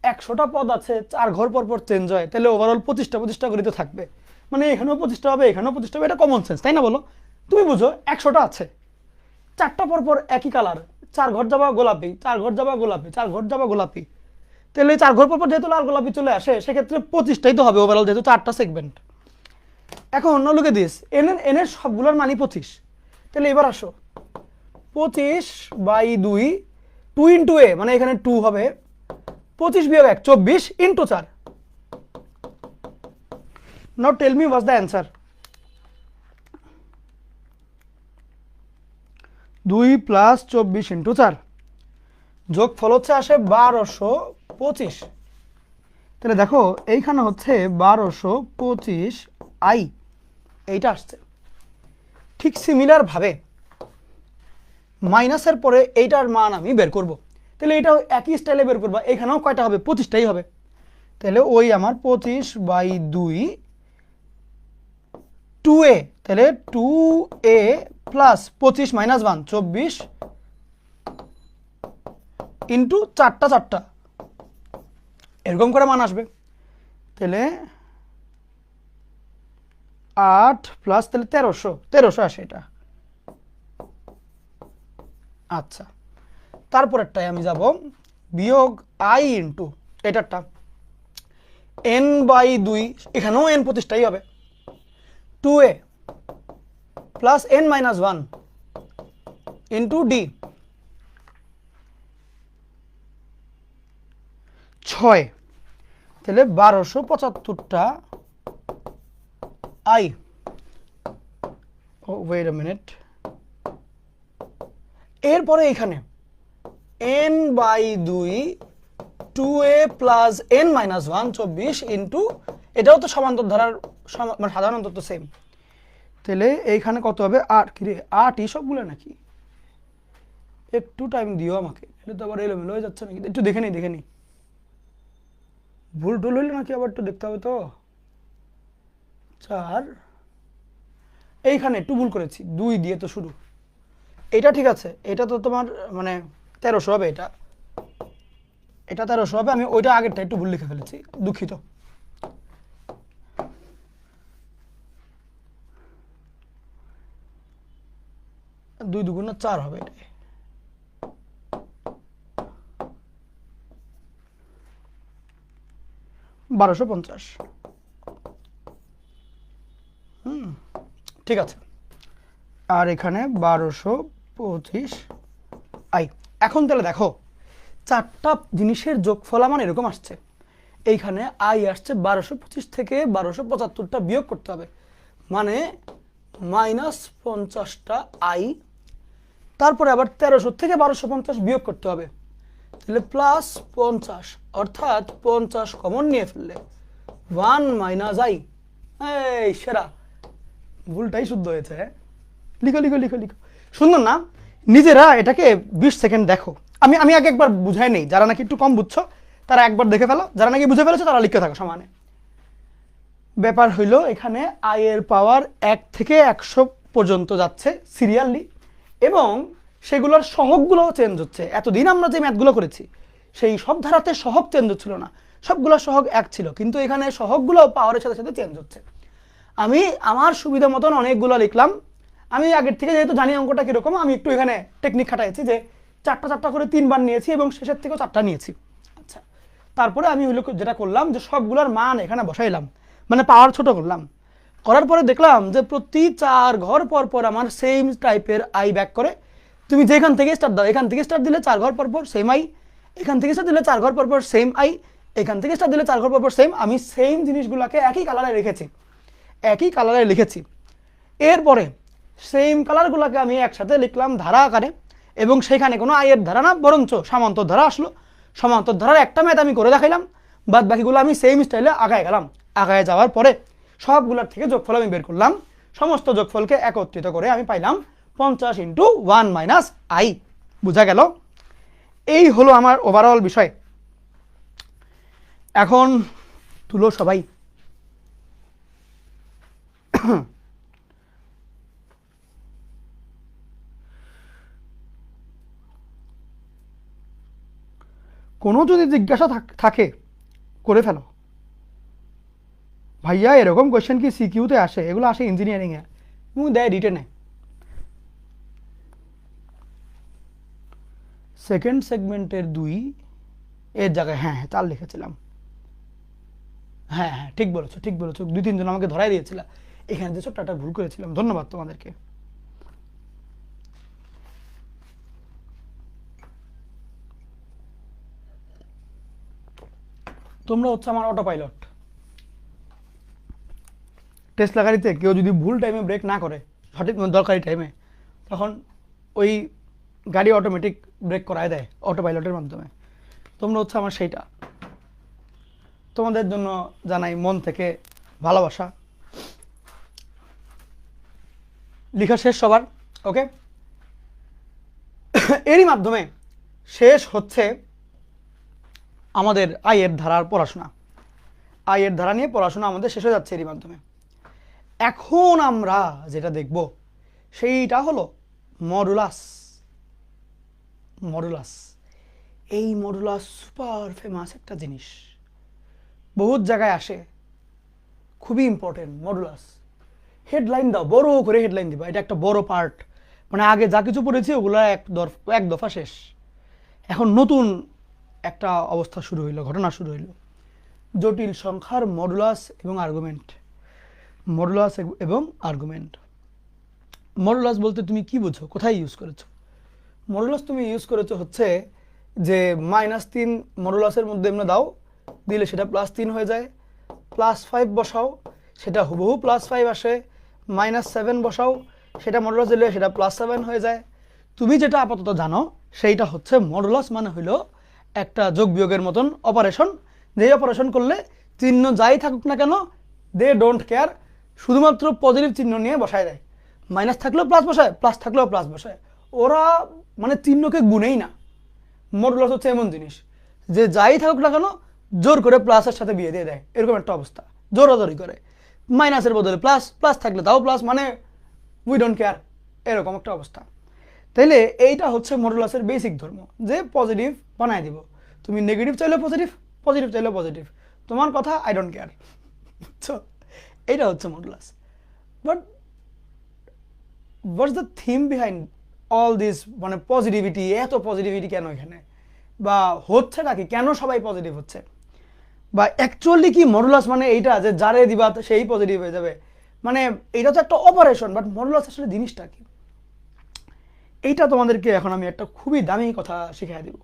100টা পদ আছে, 4 ঘর পর পর চেঞ্জ হয়, তাহলে ওভারঅল 25টা করে তো থাকবে, মানে এখানেও 25টা হবে, এখানেও 25টা হবে, এটা কমন সেন্স, তাই না বলো? তুমি বুঝো 100টা আছে, 4টা পর পর একই কালার, 4 ঘর যাবা গোলাপি, 4 ঘর যাবা গোলাপি, 4 ঘর যাবা গোলাপি, তাহলে 4 ঘর পর পর যেহেতু লাল গোলাপি চলে আসে, সেক্ষেত্রে 25টাই তো হবে ওভারঅল, যেহেতু 4টা সেগমেন্ট। এখন অন্য লোকে দিস এনের সবগুলোর মানই 25, তাহলে এবার আসো 25/2, 2 ইন্টু এ, মানে এখানে 2 হবে, 25 বিয়োগ 1 24 into 4। Now tell me what's the answer. 2 + 24 into 4, যোগফল হচ্ছে আসে 1225। তাহলে দেখো এইখানে হচ্ছে 1225 আই, এইটা আসছে। ঠিক সিমিলার ভাবে মাইনাসের পরে এইটার মান আমি বের করব, তাহলে এটাও একই স্টাইলে বের করবা, এখানেও কয়টা হবে? 25টাই হবে। তাহলে ওই আমার 25/2 2a, তাহলে 2a প্লাস 25 - 1 24 ইন্টু 4টা এরকম করে মান আসবে। তাহলে 8 প্লাস তাহলে 1300 আসে এটা। আচ্ছা, তারপরেরটাই আমি যাব, বিয়োগ i ইন্টু এটারটা n/2, এখানেও n 25টাই হবে, 2a plus n - 1 into d 6, তাহলে 1275টা i। Oh wait a minute, এরপরে এখানে n/2 2a plus n - 1 24 into, এটাও তো সমান্তর ধারার মানে সাধারণত তো সেম, তাহলে এইখানে কত হবে? 8, কি রে 8ই সবগুলো নাকি? একটু টাইম দিও আমাকে, এটা তো আবার এলোমেলো হয়ে যাচ্ছে নাকি, একটু দেখে নিই ভুল টুল হইলে নাকি আবার একটু দেখতে হবে তো। 4, এইখানে একটু ভুল করেছি, 2 দিয়ে তো শুরু, এটা ঠিক আছে, এটা তো তোমার মানে 1300 হবে, এটা 1300 হবে, আমি ওইটা আগেরটা একটু ভুল লিখে ফেলেছি, দুঃখিত। দুই দুগুণ 4 হবে এটা, 1250। ঠিক আছে, আর এখানে 1225 আই। এখন তাহলে দেখো 4টা জিনিসের যোগফল আমার এরকম আসছে, এইখানে আই আসছে 1225 থেকে 1275টা বিয়োগ করতে হবে, মানে -50টা আই, তারপরে আবার 1300 থেকে 1250 বিয়োগ করতে হবে, তাহলে +50, অর্থাৎ 50 কমন নিয়ে ফেললে 1 - i। এই সেরা, ভুলটাই শুদ্ধ হয়েছে। লিখো সুন্দর না? নিজেরা এটাকে 20 সেকেন্ড দেখো, আমি আগে একবার বুঝাই নেই, যারা নাকি একটু কম বুঝছো তারা একবার দেখে ফেলো, যারা নাকি বুঝে ফেলেছো তারা লিখতে থাকো সমানে। ব্যাপার হইলো এখানে i এর পাওয়ার 1 থেকে 100 পর্যন্ত যাচ্ছে সিরিয়ালি, এবং সেগুলোর সহগগুলোও চেঞ্জ হচ্ছে। এতদিন আমরা যে ম্যাথগুলো করেছি সেই সব ধারাতে সহগ চেঞ্জ হচ্ছিল না, সবগুলো সহগ 1 ছিল, কিন্তু এখানে সহগগুলো পাওয়ারের সাথে সাথে চেঞ্জ হচ্ছে। আমি আমার সুবিধা মতন অনেকগুলো লিখলাম, আমি আগের থেকে যেহেতু জানি অঙ্কটা কীরকম, আমি একটু এখানে টেকনিক খাটাইছি যে 4টা করে 3 বার নিয়েছি এবং শেষের থেকেও 4টা নিয়েছি। আচ্ছা, তারপরে আমি ওই যেটা করলাম যে সবগুলোর মান এখানে বসাইলাম, মানে পাওয়ার ছোট করলাম, করার পরে দেখলাম যে প্রতি 4 ঘর পর পর আমার সেম টাইপের আই ব্যাক করে। তুমি যেখান থেকে স্টার্ট দাও, এখান থেকে স্টার্ট দিলে 4 ঘর পর পর সেম আই, এখান থেকে স্টার্ট দিলে 4 ঘর পর পর সেম আই, এখান থেকে স্টার্ট দিলে 4 ঘর পর পর সেম। আমি সেম জিনিসগুলোকে একই কালারে লিখেছি, এরপরে সেম কালারগুলোকে আমি একসাথে লিখলাম ধারা আকারে, এবং সেখানে কোনো আয়ের ধারা না বরঞ্চ সমান্তর ধারা আসলো। সমান্তর ধারার একটা ম্যাথ আমি করে দেখাইলাম, বাদ বাকিগুলো আমি সেম স্টাইলে আগায় গেলাম। আগায় যাওয়ার পরে সবগুলোর থেকে যোগফল আমি বের করলাম, সমস্ত যোগফলকে একত্রিত করে আমি পাইলাম 50 × 1 - i। বোঝা গেল? এই হলো আমার ওভারঅল বিষয়। এখন তুলো সবাই। কোনো যদি জিজ্ঞাসা থাকে করে ফেলো। ভাইয়া এরকম কোয়েশ্চেন কি সিকিউতে আসে? এগুলো আসে ইঞ্জিনিয়ারিংয়ে এবং দেয় রিটেনে। সেকেন্ড সেগমেন্টের 2 এর জায়গায় হ্যাঁ 4 লিখেছিলাম। হ্যাঁ হ্যাঁ ঠিক বলেছো, ঠিক বলেছো। 2-3 জন আমাকে ধরাই দিয়েছিল এখানে যে ছোট্ট একটা ভুল করেছিলাম। ধন্যবাদ তোমাদেরকে। তোমরা হচ্ছে আমার অটো পাইলট। টেসলা গাড়িতে কেউ যদি ভুল টাইমে ব্রেক না করে সঠিক দরকারি টাইমে, তখন ওই গাড়ি অটোমেটিক ব্রেক করায় দেয় অটো পাইলটের মাধ্যমে। তোমরা হচ্ছে আমার সেইটা। তোমাদের জন্য জানাই মন থেকে ভালোবাসা। লেখা শেষ সবার? ওকে। এরই মাধ্যমে শেষ হচ্ছে আমাদের আয়ের ধারার পড়াশোনা। আয়ের ধারা নিয়ে পড়াশোনা আমাদের শেষ হয়ে যাচ্ছে এরই মাধ্যমে। এখন আমরা যেটা দেখব সেইটা হলো মডুলাস। মডুলাস, এই মডুলাস সুপার ফেমাস একটা জিনিস, বহুত জায়গায় আসে, খুবই ইম্পর্টেন্ট মডুলাস। হেডলাইন দাও, বড় করে হেডলাইন দিবা, এটা একটা বড় পার্ট। মানে আগে যা কিছু পড়েছি ওগুলো এক দফা শেষ। এখন নতুন একটা অবস্থা শুরু হইলো, ঘটনা শুরু হইলো। জটিল সংখ্যার মডুলাস এবং আর্গুমেন্ট। মডুলাস এবং আর্গুমেন্ট। মডুলাস বলতে তুমি কি বুঝো, কোথায় ইউজ করেছো? মডুলাস তুমি ইউজ করেছো হচ্ছে যে -3 মডুলাসের মধ্যে এমনি দাও, দিলে সেটা +3 হয়ে যায়। +5 বসাও, সেটা হুবহু +5 আসে। -7 বসাও, সেটা মডুলাস দিলে সেটা +7 হয়ে যায়। তুমি যেটা আপাতত জানো সেইটা হচ্ছে মডুলাস মানে হইলো একটা যোগ বিয়োগের মতন অপারেশন, যেই অপারেশন করলে চিহ্ন যাই থাকুক না কেন দে ডোন্ট কেয়ার, শুধুমাত্র পজিটিভ চিহ্ন নিয়ে বসায় দেয়। মাইনাস থাকলেও প্লাস বসায়, প্লাস থাকলেও প্লাস বসায়, ওরা মানে চিহ্নকে গুনেই না। মডুলাস হচ্ছে এমন জিনিস যে যাই থাকুক না কেন জোর করে প্লাসের সাথে বিয়ে দিয়ে দেয়, এরকম একটা অবস্থা। জোরাজোরি করে মাইনাসের বদলে প্লাস, প্লাস থাকলে তাও প্লাস, মানে উই ডোন্ট কেয়ার, এরকম একটা অবস্থা। তাইলে এইটা হচ্ছে মডুলাসের বেসিক ধর্ম, যে পজিটিভ বানায় দিব। তুমি নেগেটিভ চাইলে পজিটিভ, পজিটিভ চাইলে পজিটিভ, তোমার কথা, আই ডোন্ট কেয়ার। বুঝছো? এইটা হচ্ছে modulus. But what's the theme behind all this? মানে পজিটিভিটি, এত পজিটিভিটি কেন এখানে, বা হচ্ছেটা কি, কেন সবাই পজিটিভ হচ্ছে, বা অ্যাকচুয়ালি কি মডুলাস মানে এইটা যে যারে দিবা সেই পজিটিভ হয়ে যাবে? মানে এটা তো একটা অপারেশন, বাট মডুলাস আসলে জিনিসটা কি? এইটা তোমাদেরকে এখন আমি একটা খুবই দামি কথা শিখিয়ে দিব।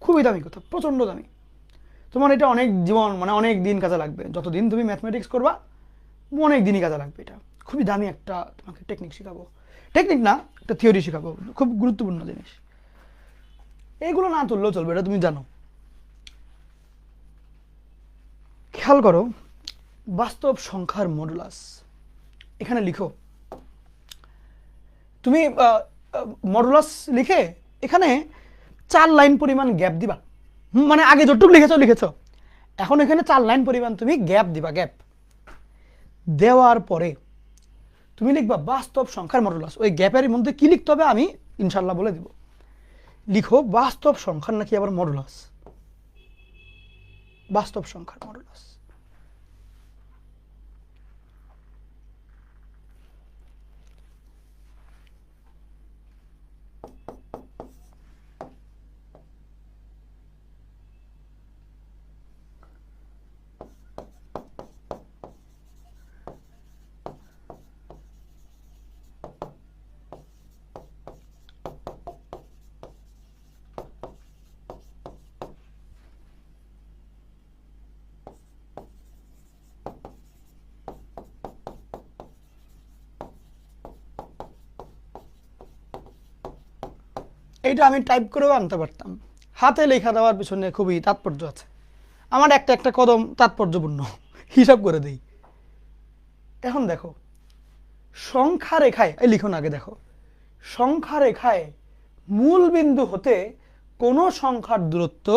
খুবই দামি কথা, প্রচণ্ড দামি। তোমার এটা অনেক জীবন, মানে অনেক দিন কাজে লাগবে। যতদিন তুমি ম্যাথমেটিক্স করবা অনেক দিনই কাজে লাগবে। এটা খুবই দামি একটা তোমাকে টেকনিক শেখাবো। টেকনিক না, একটা থিওরি শেখাবো, খুব গুরুত্বপূর্ণ জিনিস। এইগুলো না তুললেও চলবে, এটা তুমি জানো। খেয়াল করো, বাস্তব সংখ্যার মডুলাস এখানে লিখো। তুমি মডুলাস লিখে এখানে 4 লাইন পরিমাণ গ্যাপ দিবা। মানে আগে যতটুকু লিখেছো, এখন এখানে 4 লাইন পরিমাণ তুমি গ্যাপ দিবা। গ্যাপ দেওয়ার পরে তুমি লিখবা বাস্তব সংখ্যার মডুলাস। ওই গ্যাপের মধ্যে কি লিখতে হবে আমি ইনশাল্লাহ বলে দিব। লিখো বাস্তব সংখ্যার নাকি আবার মডুলাস, বাস্তব সংখ্যার মডুলাস। এইটা আমি টাইপ করেও আনতে পারতাম, হাতে লেখা দেওয়ার পিছনে খুবই তাৎপর্য আছে। আমার একটা একটা কদম তাৎপর্যপূর্ণ, হিসাব করে দেই। এখন দেখো সংখ্যা রেখায়, এই লিখুন আগে, দেখো সংখ্যা রেখায় মূল বিন্দু হতে কোনো সংখ্যার দূরত্ব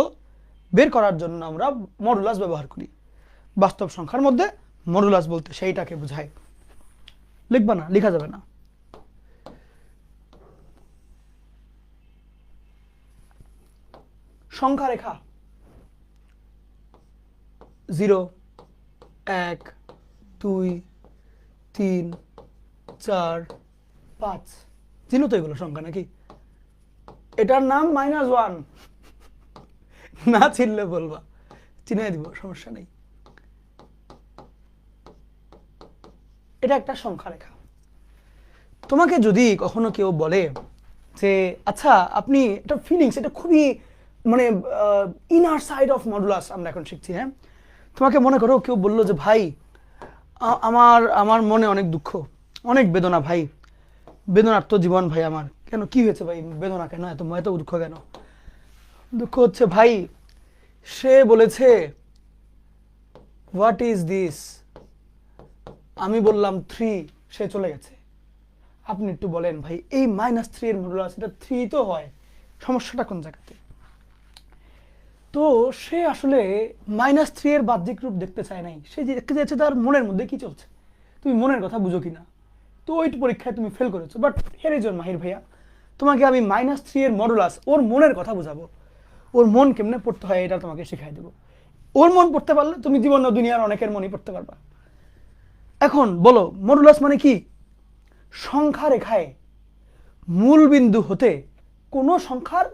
বের করার জন্য আমরা মডুলাস ব্যবহার করি। বাস্তব সংখ্যার মধ্যে মডুলাস বলতে সেইটাকে বোঝায়। লিখবা না, লেখা যাবে না। সংখ্যা রেখা 0 1 2 3 4 5 চিনো তো এগুলো সংখ্যা নাকি? এটার নাম -1। না চিনলে বলবা, চিনাই দিব, সমস্যা নেই। এটা একটা সংখ্যা রেখা। তোমাকে যদি কখনো কেউ বলে যে আচ্ছা আপনি, এটা ফিলিংস, এটা খুবই মানে ইনার সাইড অফ মডুলাস আমরা এখন শিখছি। হ্যাঁ, তোমাকে মনে করো কেউ বললো যে ভাই আমার আমার মনে অনেক দুঃখ, অনেক বেদনা ভাই, বেদনার্ত জীবন ভাই আমার। কেন, কি হয়েছে ভাই, বেদনা কেন, এত এত দুঃখ কেন? দুঃখ হচ্ছে ভাই, সে বলেছে হোয়াট ইজ দিস, আমি বললাম 3, সে চলে গেছে। আপনি একটু বলেন ভাই এই -3 এর মডুলাস, এটা 3 তো হয়, সমস্যাটা কোন জায়গাতে? তো সে আসলে -3 এর বাহ্যিক রূপ দেখতে চায় নাই, সে দেখতে চাইছে তার মনের মধ্যে কি চলছে। তুমি মনের কথা বুঝো কিনা? তো ওই পরীক্ষায় তুমি ফেল করেছো, বাট হেরে যাও মাহির ভাইয়া, তোমাকে আমি -3 এর মডুলাস, ওর মনের কথা বুঝাবো, ওর মন কেমনে পড়তে হয় এটা তোমাকে শিখাই দেবো। ওর মন পড়তে পারলে তুমি জীবন দুনিয়ার অনেকের মনই পড়তে পারবা। এখন বলো মডুলাস মানে কি? সংখ্যা রেখায় মূল বিন্দু হতে কোনো সংখ্যার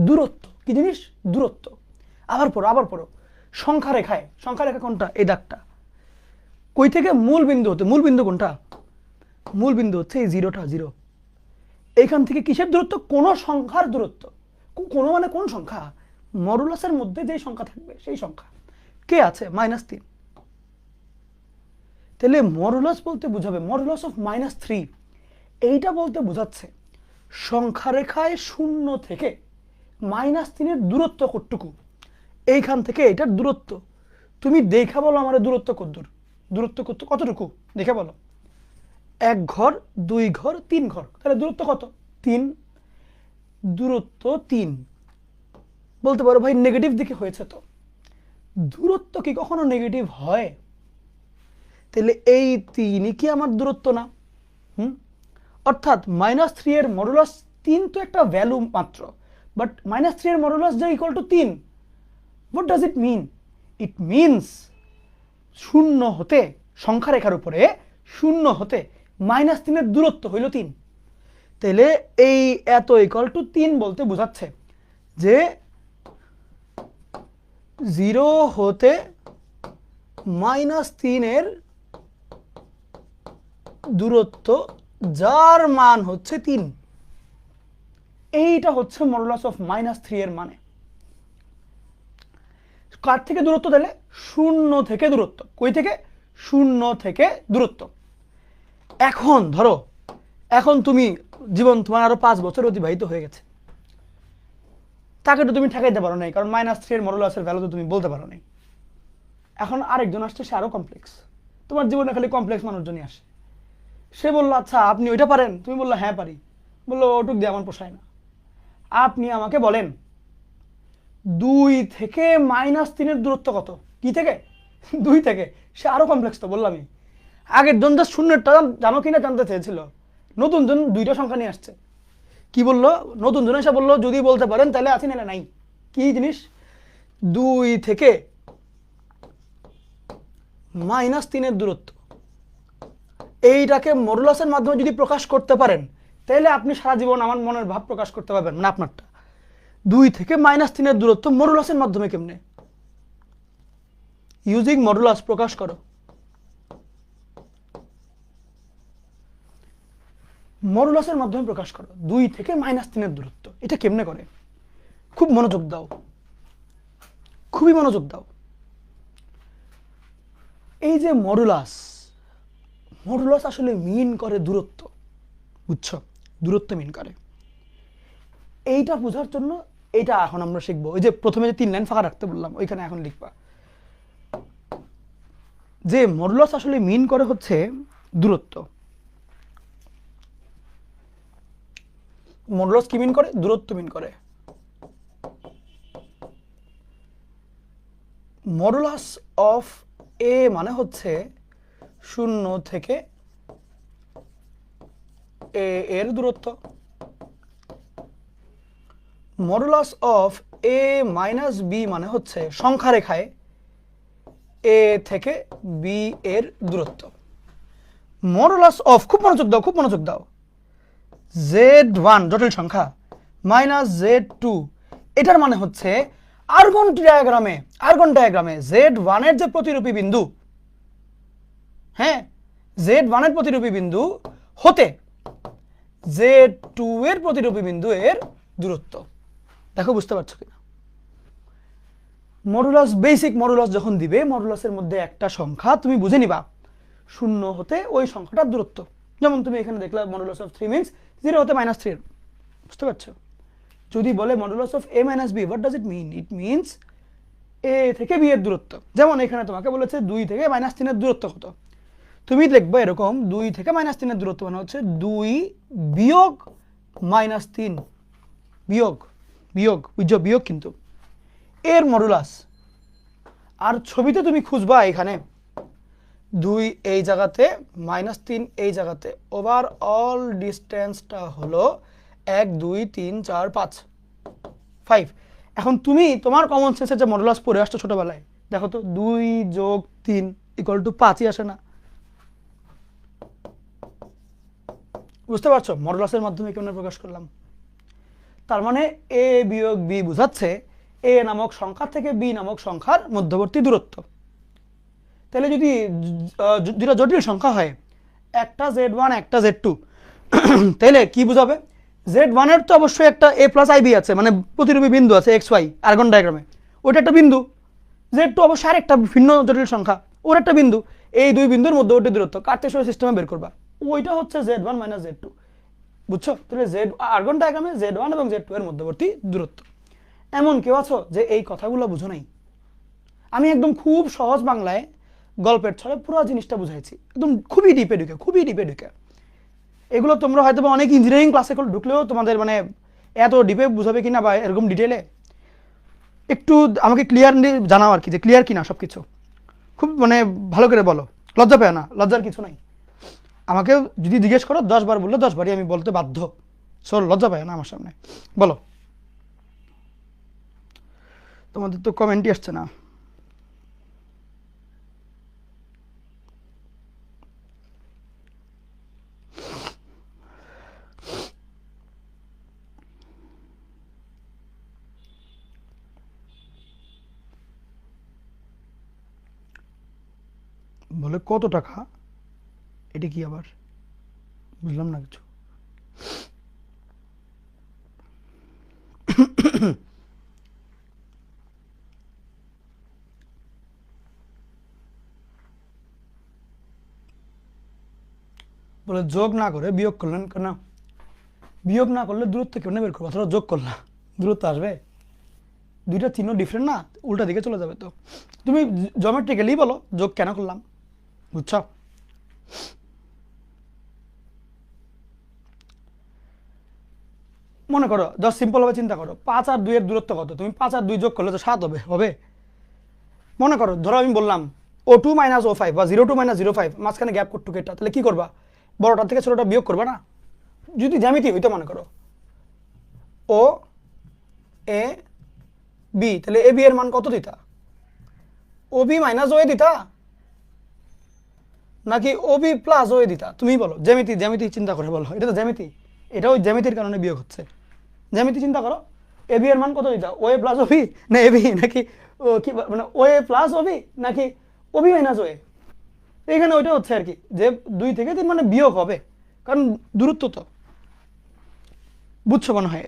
দূরত্ব। কি জিনিস? দূরত্ব। আবার পড়ো সংখ্যা রেখায়, সংখ্যা রেখা কোনটা? এই দাগটা। কই থেকে? মূল বিন্দু হতে। মূল বিন্দু কোনটা? মূল বিন্দু হচ্ছে এই 0টা, 0। এইখান থেকে কিসের দূরত্ব? কোন সংখ্যার দূরত্ব। কোন মানে কোন সংখ্যা? মডুলাসের মধ্যে যে সংখ্যা থাকবে সেই সংখ্যা। কে আছে? -3। তাহলে মডুলাস বলতে বোঝাবে মডুলাস অফ -3, এইটা বলতে বোঝাচ্ছে সংখ্যা রেখায় 0 থেকে -3 এর দূরত্ব কতটুকু, এইখান থেকে এটার দূরত্ব। তুমি দেখা বলো আমার দূরত্ব কতদূর, দূরত্ব কতটুকু দেখে বলো। 1 ঘর, 2 ঘর, 3 ঘর, তাহলে দূরত্ব কত? 3। দূরত্ব 3। বলতে পারো ভাই নেগেটিভ দিকে হয়েছে, তো দূরত্ব কি কখনো নেগেটিভ হয়? তাহলে এই 3 কি আমার দূরত্ব না? অর্থাৎ -3 এর মডুলাস 3 তো একটা ভ্যালু মাত্র, বাট -3 এর মডুলাস যে equal to 3, what does it mean? It means 0 হতে, সংখ্যা রেখার উপরে 0 হতে -3 এর দূরত্ব হইল 3। তাহলে এই এত ইকুয়াল টু 3 বলতে বোঝাচ্ছে যে 0 হতে -3 এর দূরত্ব, যার মান হচ্ছে 3। এইটা হচ্ছে মডুলাস অফ -3 এর মানে। কার থেকে দূরত্ব? তাহলে 0 থেকে দূরত্ব। কই থেকে? 0 থেকে দূরত্ব। এখন ধরো, এখন তুমি জীবন তোমার আরো 5 বছর অতিবাহিত হয়ে গেছে, তাকে তো তুমি ঠেকাইতে পারো নাই, কারণ -3 এর মডুলাসের ভ্যালু তো তুমি বলতে পারো নাই। এখন আরেকজন আসছে, সে আরো কমপ্লেক্স। তোমার জীবনে খালি কমপ্লেক্স মানুষজনই আসে। সে বললো আচ্ছা আপনি ওইটা পারেন? তুমি বললো হ্যাঁ পারি। বললো ওটুক দিয়ে আমার পোষায় না, আপনি আমাকে বলেন 2 থেকে -3 এর দূরত্ব কত? কি থেকে? 2 থেকে। সে আরো কমপ্লেক্স, তো বললামই। আগের জন যা শূন্যটা জানো কিনা জানতে চেয়েছিল, নতুন জন 2টা সংখ্যা নিয়ে আসছে। কি বললো নতুন জন? এসে বললো যদি বলতে পারেন তাহলে আছি, নাহলে নাই। কি জিনিস? 2 থেকে -3 এর দূরত্ব, এইটাকে মডুলাসের মাধ্যমে যদি প্রকাশ করতে পারেন, তাহলে আপনি সারা জীবন আমার মনের ভাব প্রকাশ করতে পারবেন না আপনারটা। 2 থেকে -3 এর দূরত্ব মডুলাসের মাধ্যমে কেমনে? ইউজিং মডুলাস প্রকাশ করো। মডুলাসের মাধ্যমে প্রকাশ করো 2 থেকে -3 এর দূরত্ব। এটা কেমনে করে? খুব মনোযোগ দাও, খুবই মনোযোগ দাও। এই যে মডুলাস, মডুলাস আসলে মিন করে দূরত্ব, বুঝছো? দূরত্ব মিন করে। এইটা বোঝার জন্য এটা এখন আমরা শিখবো। ওই যে প্রথমে যে 3 লাইন ফাঁকা রাখতে বললাম, ওইখানে এখন লিখবা যে মডুলাস আসলে মিন করে হচ্ছে দূরত্ব। মডুলাস কি মিন করে? দূরত্ব মিন করে। মডুলাস অফ এ মানে হচ্ছে 0 থেকে এ এর দূরত্ব। Modulus of A minus B মানে হচ্ছে সংখ্যা রেখায় এ থেকে বি এর দূরত্ব। মডুলাস অফ, খুব মনোযোগ দাও, z1 জটিল সংখ্যা মাইনাস z2, এটার মানে হচ্ছে আর্গন ডায়াগ্রামে z1 এর যে প্রতিরূপী বিন্দু, হ্যাঁ z1 এর প্রতিরূপী বিন্দু হতে z2 এর প্রতিরূপী বিন্দু এর দূরত্ব। দেখো বুঝতে পারছো কিনা? মডুলাস, বেসিক মডুলাস যখন দিবে, মডুলাসের মধ্যে একটা সংখ্যা তুমি বুঝে নিবা 0 হতে ওই সংখ্যাটার দূরত্ব। যেমন তুমি এখানে দেখলা মডুলাস অফ 3 মিনস 0 হতে -3, বুঝতে পারছো? যদি বলে modulus of a minus B, what does it mean? It means a থেকে b এর দূরত্ব। যেমন এখানে তোমাকে বলেছে 2 থেকে -3 এর দূরত্ব কত, তুমি লিখবে এরকম 2 থেকে -3 এর দূরত্ব মানে হচ্ছে 2 বিয়োগ -3, বিয়োগ কিন্তু এর মডুলাস। আর ছবিতে তুমি খুঁজবা এখানে 2 এই জায়গাতে, -3 এই জায়গাতে, ওভারঅল ডিস্টেন্সটা হলো 1 2 3 4 5। এখন তুমি তোমার কমন সেন্সের যে মডুলাস পড়ে আসছো ছোটবেলায়, দেখো তো 2 যোগ 3 ইকুয়াল টু 5ই আসে না? বুঝতে পারছো মডুলাসের মাধ্যমে কেমন প্রকাশ করলাম? তার মানে এ বিয়োগ বি বোঝাচ্ছে এ নামক সংখ্যা থেকে বি নামক সংখ্যার মধ্যবর্তী দূরত্ব। তাহলে যদি দুটো জটিল সংখ্যা হয়, একটা z1 একটা z2, তাহলে কি বুঝাবে? z1 এর তো অবশ্যই একটা a প্লাস ib আছে, মানে প্রতিরূপী বিন্দু আছে xy আর্গন ডায়াগ্রামে, ওটা একটা বিন্দু। z2 অবশ্যই আরেকটা ভিন্ন জটিল সংখ্যা, ওর একটা বিন্দু। এই দুই বিন্দুর মধ্যবর্তী দূরত্ব কার্টেসীয় সিস্টেমে বের করবা, ওইটা হচ্ছে z1 মাইনাস z2, বুঝছো? তাহলে আর্গন ডায়াগ্রামে z1 এবং z2 এর মধ্যবর্তী দূরত্ব। এমন কেউ আছো যে এই কথাগুলো বুঝো নাই? আমি একদম খুব সহজ বাংলায় গল্পের ছলে পুরো জিনিসটা বুঝাইছি, একদম খুবই ডিপে ঢুকে। এগুলো তোমরা হয়তো অনেক ইঞ্জিনিয়ারিং ক্লাসে ঢুকলেও তোমাদের মানে এত ডিপে বুঝাবে কিনা বা এরকম ডিটেলে একটু আমাকে ক্লিয়ারলি জানাও আর কি, যে ক্লিয়ার কিনা সবকিছু। খুব মানে ভালো করে বলো, লজ্জা পেও না, লজ্জার কিছু নাই। আমাকে যদি জিজ্ঞেস করো 10 বার বললে 10 বারই আমি বলতে বাধ্য, সো লজ্জা পেও না আমার সামনে, বলো। তোমাদের তো কমেন্টই আসছে না। বলে কত টাকা? এটা কি আবার বুঝলাম না কিছু। বলে যোগ না করে বিয়োগ করলেন কেন? বিয়োগ না করলে দূরত্ব কেমনে বের করবো? অথবা যোগ করলা দূরত্ব আসবে? দুইটা চিহ্ন ডিফারেন্ট না, উল্টা দিকে চলে যাবে। তো তুমি জিওমেট্রিক্যালি বলো যোগ কেন করলাম, বুঝছ? মনে করো জাস্ট সিম্পল ভাবে চিন্তা করো, 5 আর 2 এর দূরত্ব কত? তুমি 5 আর 2 যোগ করলে তো 7 হবে। মনে করো ধরো আমি বললাম O2 মাইনাস O5 বা 02 মাইনাস 05, মাঝখানে গ্যাপ করটুক এটা, তাহলে কি করবা? বড়টা থেকে ছোটটা বিয়োগ করবা না? যদি জ্যামিতি হইতো মনে করো ও এ বি, তাহলে এ বি এর মান কত দিতা? ও বি মাইনাস ও এ দিতা নাকি ও বি প্লাস ও এ দিতা? তুমি বলো, জ্যামিতি চিন্তা করে বলো। এটা তো জ্যামিতি, এটা ওই জ্যামিতির কারণে বিয়োগ হচ্ছে। জ্যামিতি চিন্তা করো, এ বি এর মান কত দিতা? ও এ প্লাস ও বি না এ বি, নাকি কি মানে ও এ প্লাস ও বি নাকি ও বি মাইনাস ও এ? এখানে ওইটা হচ্ছে আর কি, যে 2 থেকে 3 মানে বিয়োগ হবে, কারণ দূরত্ব তো, বুঝছো মনে হয়?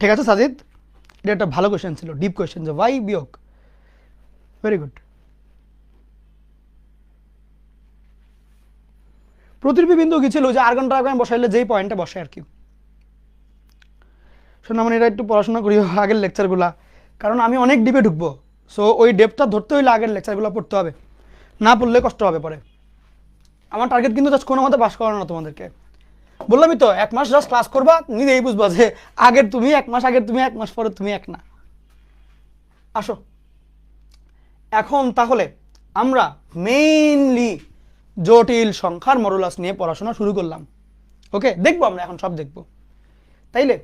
ঠিক আছে সাজিদ, এটা একটা ভালো কোয়েশ্চেন ছিল, ডিপ কোয়েশ্চেন, যে ওয়াই বিয়োগ। Very good. প্রতিরূপী বিন্দু কি ছিল? যে আর্গন ডায়াগ্রাম বসাইলে যেই পয়েন্টে বসে আর কি। শোনো মানে এটা একটু পড়াশোনা করি আগের লেকচারগুলা, কারণ আমি অনেক ডিপে ঢুকবো, সো ওই ডেপটা ধরতে হইলে আগের লেকচারগুলো পড়তে হবে, না পড়লে কষ্ট হবে পরে। আমার টার্গেট কিন্তু জাস্ট কোনো মতে পাস করানো না তোমাদেরকে। বললামই তো 1 মাস জাস্ট ক্লাস করবা, নিজেই বুঝবা যে আগের তুমি 1 মাস, আগের তুমি 1 মাস, পরে তুমি এক না। আসো এখন তাহলে আমরা মেইনলি জটিল সংখ্যার মডুলাস নিয়ে পড়াশোনা শুরু করলাম। ওকে, দেখবো আমরা এখন সব দেখবো। তাইলে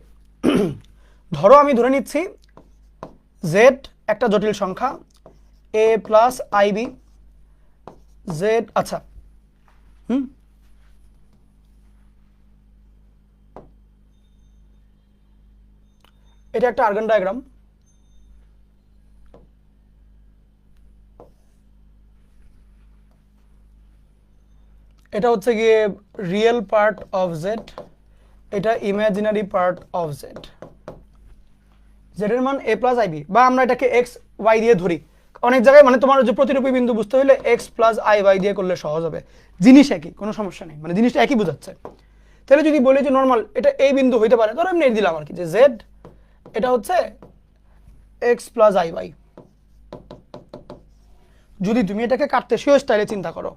ধরো আমি ধরে নিচ্ছি জেড একটা জটিল সংখ্যা a প্লাস আইবি জেড। আচ্ছা, এটা একটা আর্গান ডায়াগ্রাম। এটা হচ্ছে গিয়ে রিয়েল পার্ট অফ জেড, এটা imaginary part of Z. Z এর মান a প্লাস আইবি, বা আমরা এটাকে এক্স ওয়াই দিয়ে ধরি। অনেক জায়গায় মানে তোমার যে প্রতিরূপী বিন্দু বুঝতে হলে এক্স প্লাস আই ওয়াই দিয়ে করলে সহজ হবে। জিনিস একই, কোনো সমস্যা নেই, মানে জিনিসটা একই বোঝাচ্ছে। তাহলে যদি বলি যে নর্মাল এটা এই বিন্দু হইতে পারে, ধরো এমনি দিলাম আর কি, যে জেড এটা হচ্ছে এক্স প্লাস আই ওয়াই। যদি তুমি এটাকে কার্টেসীয় স্টাইলে চিন্তা করো,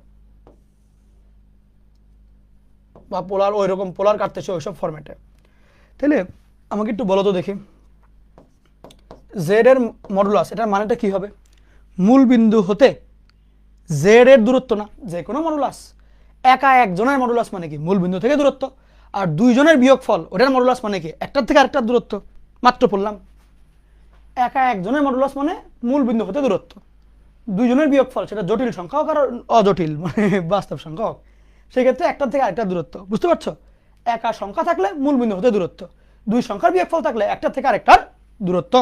বা পোলার ওই রকম পোলার কাটতেছে ওইসব ফরম্যাটে, তাহলে আমাকে একটু বলো তো দেখি, জেড এর মডুলাস এটার মানেটা কি হবে? মূল বিন্দু হতে জেড এর দূরত্ব না, যে কোনো মডুলাস। একা একজনের মডুলাস মানে কি? মূল বিন্দু থেকে দূরত্ব। আর দুইজনের বিয়োগফল ওটার মডুলাস মানে কি? একটার থেকে আরেকটার দূরত্ব। মাত্র পড়লাম, একা একজনের মডুলাস মানে মূল বিন্দু হতে দূরত্ব, দুইজনের বিয়োগফল সেটা জটিল সংখ্যা হোক আর অজটিল মানে বাস্তব সংখ্যা হোক, সেক্ষেত্রে একটার থেকে আরেকটা দূরত্ব। বুঝতে পারছো? একা সংখ্যা থাকলে মূল বিন্দু হতে দূরত্ব, দুই সংখ্যার বিয়োগফল থাকলে একটার থেকে আরেকটার দূরত্ব।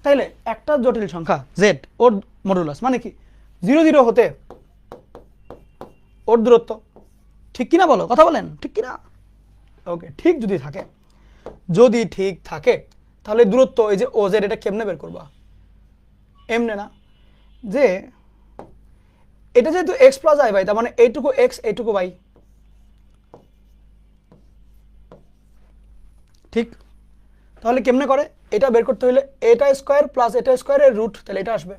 তাইলে একটা জটিল সংখ্যা জেড ওর মডুলাস মানে কি? 0 0 হতে ওর দূরত্ব। ঠিক কিনা বলো, কথা বলেন, ঠিক কিনা? ওকে, ঠিক যদি থাকে, যদি ঠিক থাকে তাহলে দূরত্ব এই যে ও জেড এটা কেমনে বের করবা? এমনে না, যে এটা যেহেতু এক্স প্লাস আই বাই, তার মানে এইটুকু এক্স এইটুকু বাই। ঠিক, তাহলে কেমনে করে এটা বের করতে হলে এটা স্কোয়ার প্লাস এটা স্কোয়ারের রুট, তাহলে এটা আসবে।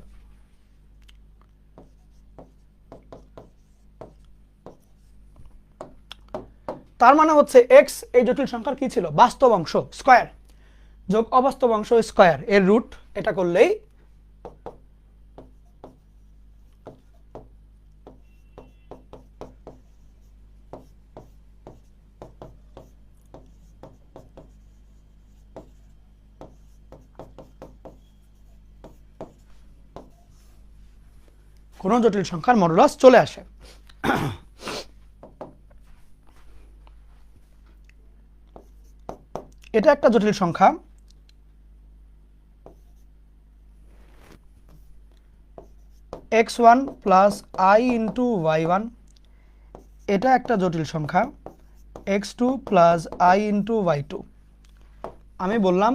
তার মানে হচ্ছে এক্স এই জটিল সংখ্যার কি ছিল? বাস্তব অংশ স্কোয়ার যোগ অবাস্তব অংশ স্কোয়ার এর রুট, এটা করলেই কোনো জটিল সংখ্যার মডুলাস চলে আসে। এটা একটা জটিল সংখ্যা x1 plus i into y1, এটা একটা জটিল সংখ্যা x2 plus i into y2। আমি বললাম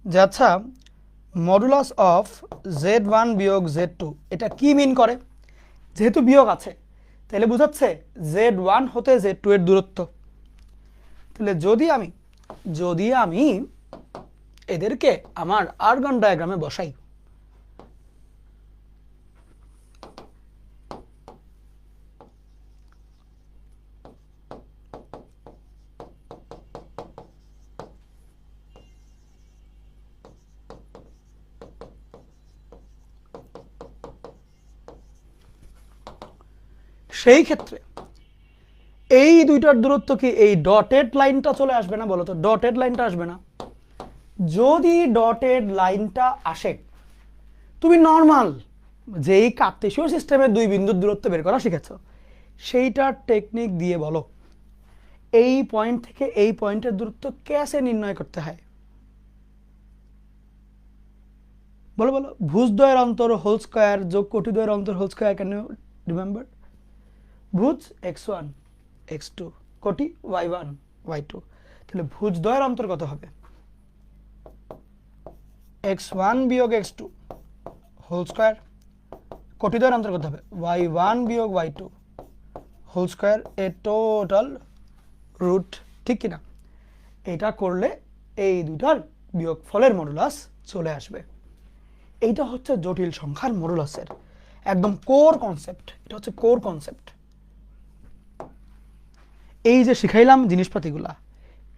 যে আচ্ছা মডুলাস অফ z1 বিয়োগ z2 এটা কি মিন করে? যেহেতু বিয়োগ আছে তাহলে বোঝাচ্ছে z1 হতে z2 এর দূরত্ব। তাহলে যদি আমি এদেরকে আমার আর্গান ডায়াগ্রামে বসাই, সেই ক্ষেত্রে এই দুইটার দূরত্ব কি এই ডটেড লাইনটা চলে আসবে না? বলো তো, ডটেড লাইনটা আসবে না? যদি ডটেড লাইনটা আসে, তুমি নর্মাল যেই কার্টেসীয় সিস্টেমে দুই বিন্দুর দূরত্ব বের করা শিখেছো সেইটার টেকনিক দিয়ে বলো এই পয়েন্ট থেকে এই পয়েন্টের দূরত্ব কেসে নির্ণয় করতে হয়। বলো বলো, ভুজদ্বয়ের অন্তর হোল স্কয়ার যোগ কোটিদ্বয়ের অন্তর whole square, can you remember? ভুজ x1 x2 কোটি y1 y2, তাহলে ভুজদ্বয়ের অন্তর কত হবে? x1 বিয়োগ x2 হোল স্কয়ার, কোটিদ্বয়ের অন্তর কত হবে? y1 বিয়োগ y2 হোল স্কয়ার, এ টোটাল রুট। ঠিক কিনা? এটা করলে এই দুটার বিয়োগফলের মডুলাস চলে আসবে। এইটা হচ্ছে জটিল সংখ্যার মডুলাসের একদম কোর কনসেপ্ট, এটা হচ্ছে কোর কনসেপ্ট। এই যে শিখাইলাম জিনিসপাতিগুলা,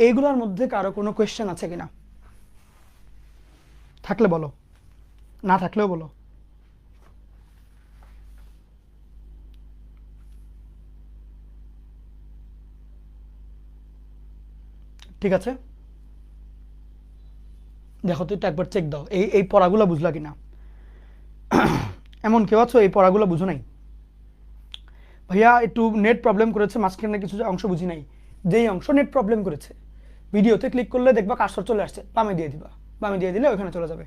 এইগুলোর মধ্যে কারো কোনো কোয়েশ্চেন আছে কিনা? থাকলে বলো, না থাকলেও বলো। ঠিক আছে, দেখো তো এটা একবার চেক দাও, এই পড়াগুলো বুঝলা কিনা। এমন কেউ আছো এই পড়াগুলো বুঝো নাই? ভাইয়া একটু নেট প্রবলেম করেছে, মাঝখানে কিছু অংশ বুঝি নাই। যেই অংশ নেট প্রবলেম করেছে, ভিডিওতে ক্লিক করলে দেখবা কার্সর চলে আসছে, বামে দিয়ে দিবা, বামে দিয়ে দিলে ওখানে চলে যাবে।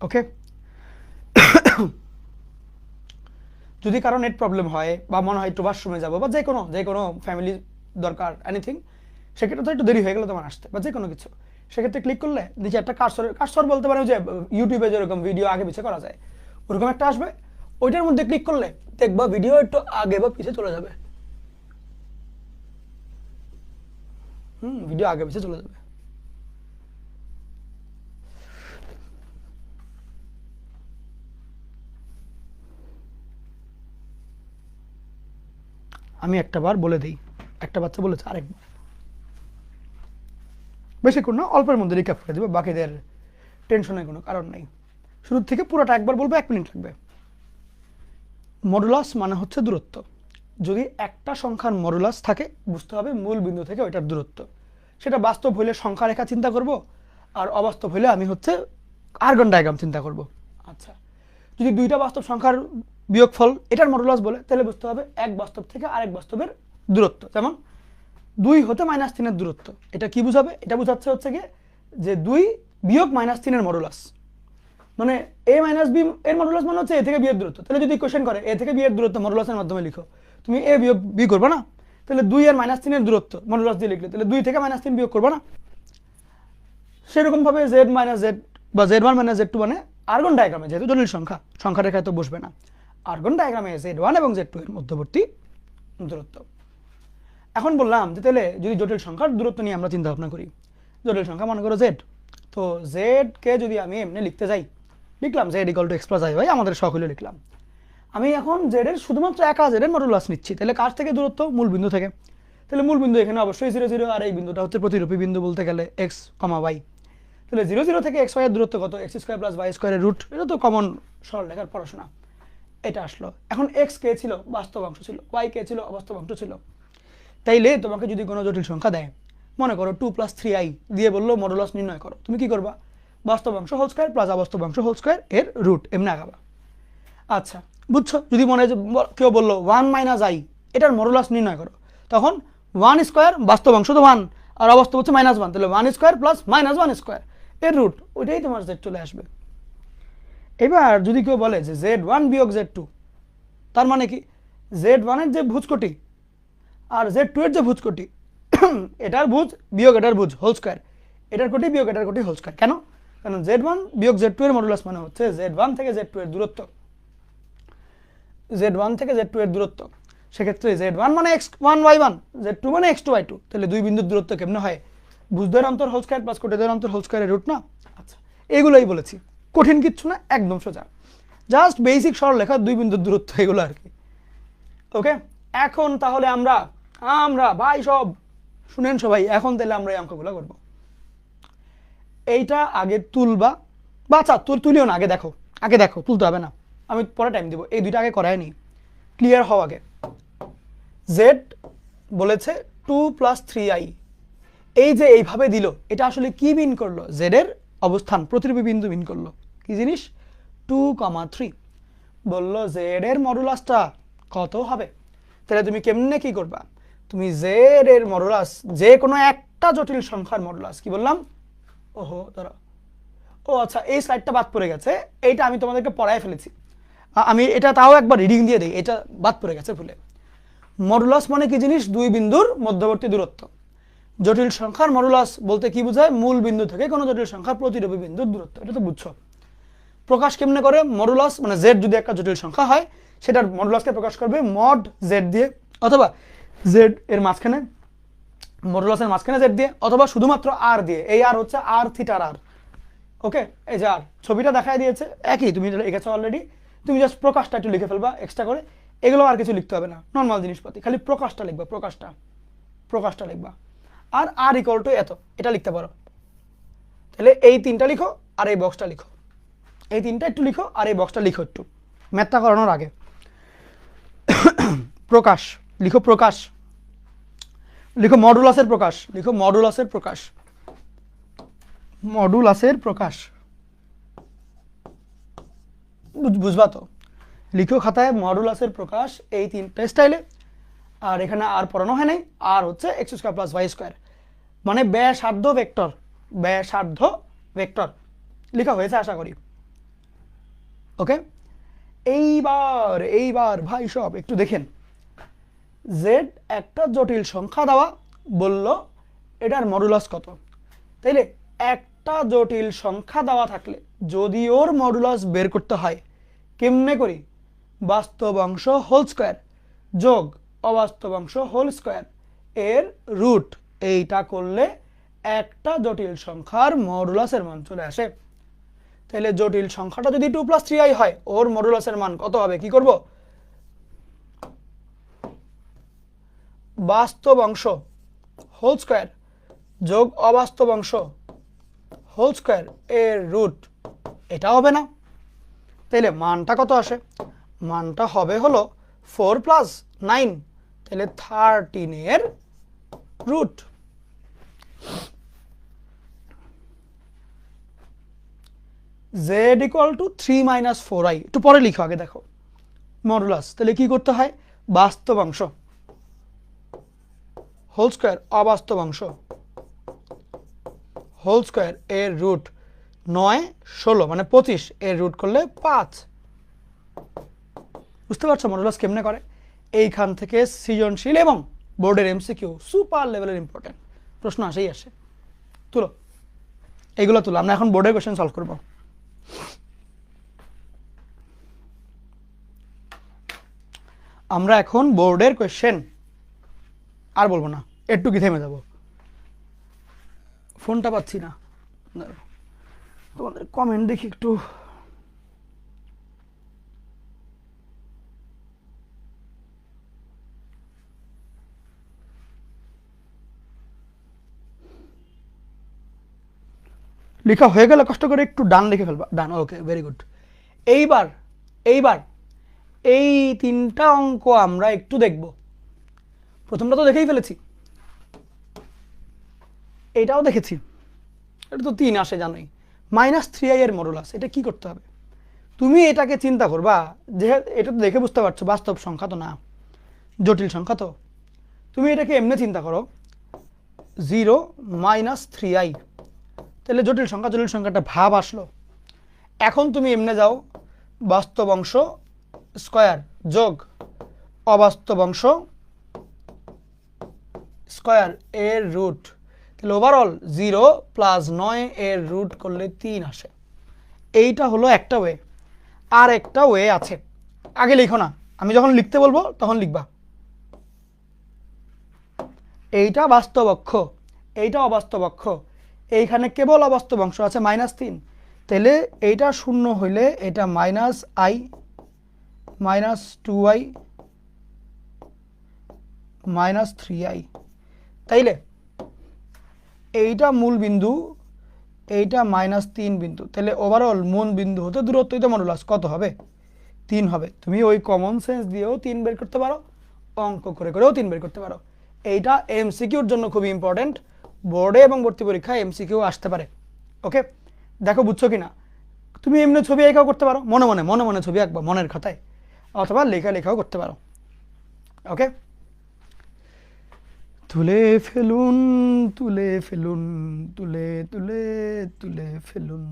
ওকে, যদি কারো নেট প্রবলেম হয় বা মনে হয় একটু ওয়াশরুমে যাবো বা যে কোনো ফ্যামিলি দরকার এনিথিং, সেক্ষেত্রে তো একটু দেরি হয়ে গেলো তোমার আসতে বা যে কোনো কিছু, সেক্ষেত্রে ক্লিক করলে নিচে একটা কার্সর বলতে পারো যে ইউটিউবে যেরকম ভিডিও আগে পিছিয়ে করা যায় ওরকম একটা আসবে, ওইটার মধ্যে ক্লিক করলে দেখবা ভিডিও একটু আগে বা পিছিয়ে চলে যাবে। ভিডিও আগে পিছিয়ে চলে যাবে। আমি একটা বার বলে দিই, একটা বাচ্চা বলেছে আরেকবার, বেশিক্ষণ না, অল্পের মধ্যে রিক্যাপ করে দেবে, বাকিদের টেনশনের কোনো কারণ নাই। শুরু থেকে পুরোটা একবার বলবো, 1 মিনিট লাগবে। মডুলাস মানে হচ্ছে দূরত্ব। যদি একটা সংখ্যার মডুলাস থাকে বুঝতে হবে মূল বিন্দু থেকে ওইটার দূরত্ব। সেটা বাস্তব হইলে সংখ্যা রেখা চিন্তা করব, আর অবাস্তব হইলে আমি হচ্ছে আর্গন ডায়াগ্রাম চিন্তা করব। আচ্ছা, যদি দুইটা বাস্তব সংখ্যার বিয়োগফল এটার মডুলাস বলে, তাহলে বুঝতে হবে এক বাস্তব থেকে আরেক বাস্তবের দূরত্ব। যেমন 2 হতে -3 এর দূরত্ব, এটা কি বুঝাবে? এটা বুঝাচ্ছে হচ্ছে গিয়ে যে 2 বিয়োগ -3 এর মডুলাস, মানে a - b এর মডুলাস মানে হচ্ছে a থেকে b এর দূরত্ব। তাহলে যদি কোশ্চেন করে a থেকে b এর দূরত্ব মডুলাসের মাধ্যমে লিখো, তুমি a বিয়োগ b করবে না? তাহলে 2 আর -3 এর দূরত্ব মডুলাস দিয়ে লিখলে তাহলে 2 থেকে -3 বিয়োগ করবে না? সেরকম ভাবে z - z বা z1 - z2 মানে আর্গন ডায়াগ্রামে যেহেতু জটিল সংখ্যা রেখায় তো বসবে না, আর্গন ডায়াগ্রামে z1 এবং z2 এর মধ্যবর্তী দূরত্ব। এখন বললাম যে তাহলে যদি জটিল সংখ্যার দূরত্ব নিয়ে আমরা চিন্তা ভাবনা করি, জটিল সংখ্যা মনে করো z, তো z কে যদি আমি এমনি লিখতে যাই, লিখলাম z = x + y, আমাদের শখ হলে লিখলাম। আমি এখন z এর শুধুমাত্র একা z এর মডুলাস নিচ্ছি, তাহলে কার থেকে দূরত্ব? মূল বিন্দু থেকে। তাহলে মূল বিন্দু এখানে অবশ্যই 0 0, আর এই বিন্দুটা হচ্ছে প্রতিরূপী বিন্দু বলতে গেলে x, y। তাহলে 0 0 থেকে x y এর দূরত্ব কত? x² + y² এর রুট। এটা তো কমন সরলরেখার পড়াশোনা, এটা আসলো। এখন x কে ছিল? বাস্তব অংশ ছিল। y কে ছিল? অবাস্তব অংশ ছিল। তাইলে তোমাকে যদি কোনো জটিল সংখ্যা দেয়, মনে করো 2 + 3i দিয়ে বললো মডুলাস নির্ণয় করো, তুমি কি করবা? বাস্তব অংশ হোল স্কয়ার প্লাস অবাস্তব অংশ হোল স্কয়ার এর রুট এমনি আগাবা। আচ্ছা, বুঝছো? যদি মনে হয় কেউ বললো 1 - i এটার মডুলাস নির্ণয় করো, তখন 1² বাস্তব অংশ তো 1 আর অবাস্তব হচ্ছে -1, তাহলে 1² প্লাস -1² এর রুট, ওইটাই তোমার z চলে আসবে। এবার যদি কেউ বলে যে z1 বিয়োগ z2, তার মানে কি z1 এর যে ভুজকোটি আর z2 এর যে ভুজকোটি, এটার ভুজ বিয়োগ এটার ভুজ হোল স্কয়ার, এটার কোটি বিয়োগ এটার কোটি হোল স্কয়ার। কেন? কারণ z1 বিয়োগ z2 এর মডুলাস মানে হচ্ছে z1 থেকে z2 এর দূরত্ব, z1 থেকে z2 এর দূরত্ব। সেক্ষেত্রে z1 মানে x1 y1, z2 মানে x2 y2, তাহলে দুই বিন্দুর দূরত্ব কেমনে হয়? ভুজদ্বয়ের অন্তর হোল স্কয়ার প্লাস কোটিদ্বয়ের অন্তর হোল স্কয়ারের রুট না? আচ্ছা, এগুলোই বলেছি, কঠিন কিচ্ছু না, একদম সোজা, জাস্ট বেসিক সরলরেখা দুই বিন্দুর দূরত্ব, এগুলো আর কি। ওকে, এখন তাহলে আমরা ভাই সব শুনেন সবাই, এখন তাহলে আমরা এই অঙ্কগুলো করব। এইটা আগে তুলবা, বাচ্চা তুলিও না, আগে দেখো, তুলতে হবে না, আমি পরে টাইম দিব, এই দুইটা আগে করাই নি, ক্লিয়ার হও আগে। z বলেছে 2 + 3i, এই যে এইভাবে দিল, এটা আসলে কি মিন করলো? z এর অবস্থান প্রতিরূপী বিন্দু মিন করলো। কি জিনিস? 2, 3 বললো z এর মডুলাসটা কত হবে? তাহলে তুমি কেমনে কি করবা? তুমি z এর মডুলাস, যে কোনো একটা জটিল সংখ্যার মডুলাস, কি বললাম? ওহো ধরো, ও আচ্ছা, এই স্লাইডটা বাদ পড়ে গেছে, এইটা আমি তোমাদেরকে পড়ায় ফেলেছি, আমি এটা তাও একবার রিডিং দিয়ে দিই, এটা বাদ পড়ে গেছে ভুলে। মডুলাস মানে কি জিনিস? দুই বিন্দুর মধ্যবর্তী দূরত্ব। জটিল সংখ্যার মডুলাস বলতে কি বোঝায়? মূল বিন্দু থেকে কোনো জটিল সংখ্যার প্রতিরূপী বিন্দুর দূরত্ব, এটা তো বুঝছো। প্রকাশ কেমনে করে মডুলাস? মানে z যদি একটা জটিল সংখ্যা হয়, সেটার মডুলাসকে প্রকাশ করবে mod z দিয়ে, অথবা z এর মাঝখানে, মডুলাসের মাঝখানে z দিয়ে, অথবা শুধুমাত্র r দিয়ে। এই r হচ্ছে r থিটার r। ওকে, এই যে r, ছবিটা দেখায় দিয়েছে একই, তুমি লিখেছো অলরেডি তুমি জাস্ট প্রকাশটা একটু লিখে ফেলবা এক্সট্রা করে, এগুলো আর কিছু লিখতে হবে না, নর্মাল জিনিসপাতি, খালি প্রকাশটা লিখবা, প্রকাশটা লিখবা। আর আর ইকুয়াল টু এত, এটা লিখতে পারো। তাহলে এই তিনটা লিখো আর এই বক্সটা লিখো, এই তিনটা একটু লিখো আর এই বক্সটা লিখো একটু ম্যাথটা করানোর আগে। প্রকাশ লিখো, প্রকাশ লিখো, মডুলাসের প্রকাশ লিখো, মডুলাসের প্রকাশ, মডুলাসের প্রকাশ বুঝবা তো? লিখো খাতায় মডুলাসের প্রকাশ এই তিনটা স্টাইলে। আর এখানে আর পড়ানো হয় নাই, আর হচ্ছে x square plus y square, মানে ব্যাসার্ধ ভেক্টর, ব্যাসার্ধ ভেক্টর লেখা হয়েছে আশা করি। ওকে, এইবার ভাই সব একটু দেখেন, জেড একটা জটিল সংখ্যা দেওয়া, বলল এটার মডুলাস কত। তাইলে একটা জটিল সংখ্যা দেওয়া থাকলে যদি ওর মডুলাস বের করতে হয় কেমনে করি, বাস্তব অংশ হোল স্কোয়ার যোগ অবাস্তব অংশ হোল স্কোয়ার এর রুট, এইটা করলে একটা জটিল সংখ্যার মডুলাসের মান চলে আসে। তাহলে জটিল সংখ্যাটা যদি 2 + 3i হয়, ওর মডুলাসের মান কত হবে? কি করব, বাস্তব অংশ হোল স্কোয়ার যোগ অবাস্তব অংশ হোল স্কোয়ার এর রুট, এটা হবে না? তাহলে মানটা কত আসে? মানটা হবে হলো 4 + 9, তাহলে 13 এর রুট। z = 3 - 4i, একটু পরে লিখো, আগে দেখো মডুলাস। তাহলে কি করতে হয়, বাস্তব অংশ হোল স্কোয়ার অবাস্তব অংশ হোল স্কোয়ার এর রুট, 9 16 মানে 25 এর রুট করলে 5। বুঝতে পারছো মডুলাস কেমনে করে? এইখান থেকে সৃজনশীল এবং বোর্ডের এমসিকিউ সুপার লেভেলের ইম্পর্টেন্ট প্রশ্ন আসেই আসে। তুলো এইগুলো তুলো, আমরা এখন বোর্ডের কোশ্চেন সলভ করব। আমরা এখন বোর্ডের কোশ্চেন আর বলবো না, একটু কি থেমে যাব, ফোনটা পাচ্ছি না, তোমাদের কমেন্ট দেখি একটু। লেখা হয়ে গেলে কষ্ট করে একটু ডান লিখে ফেলবা, ডান, ওকে ভেরি গুড। এইবার এইবার এই তিনটা অঙ্ক আমরা একটু দেখব। প্রথমটা তো দেখেই ফেলেছি, এটাও দেখেছি, এটা তো 3 আসে জানোই, -3i এর মডুলাস, এটা কি করতে হবে? তুমি এটাকে চিন্তা করবা, যে এটা তো দেখে বুঝতে পারছো বাস্তব সংখ্যা তো না, জটিল সংখ্যা তো। তুমি এটাকে এমনি চিন্তা করো 0 - 3i, তাহলে জটিল সংখ্যাটা ভাব আসলো। এখন তুমি এমনি যাও বাস্তব অংশ স্কয়ার যোগ অবাস্তব অংশ স্কয়ার এর রুট, তাহলে ওভারঅল 0 + 9 এর রুট করলে 3 আসে। এইটা হলো একটা ওয়ে। আর একটা ওয়ে আছে, আগে লিখো না, আমি যখন লিখতে বলবো তখন লিখবা। এইটা বাস্তব অক্ষ, এইটা অবাস্তব অক্ষ, এইখানে কেবল অবাস্তব অংশ আছে -3, তাহলে এইটা শূন্য হইলে এটা -i -2i -3i, তাইলে এইটা মূল বিন্দু, এইটা -3 বিন্দু, তাহলে ওভারঅল মূল বিন্দু হতে দূরত্ব হইতে মডুলাস কত হবে? 3 হবে। তুমি ওই কমন সেন্স দিয়েও 3 বের করতে পারো, অঙ্ক করে করেও 3 বের করতে পারো। এইটা এমসিকিউর জন্য খুবই ইম্পর্টেন্ট, বোর্ডে এবং ভর্তি পরীক্ষায় এমসিকিউ আসতে পারে। ওকে, দেখো বুঝছো কিনা? তুমি এমনি ছবি আঁকাও করতে পারো, মনে মনে ছবি আঁকবা মনের খাতায়, অথবা লেখাও করতে পারো। ওকে, তুলে ফেলুন তুলে ফেলুন তুলে তুলে তুলে ফেলুন।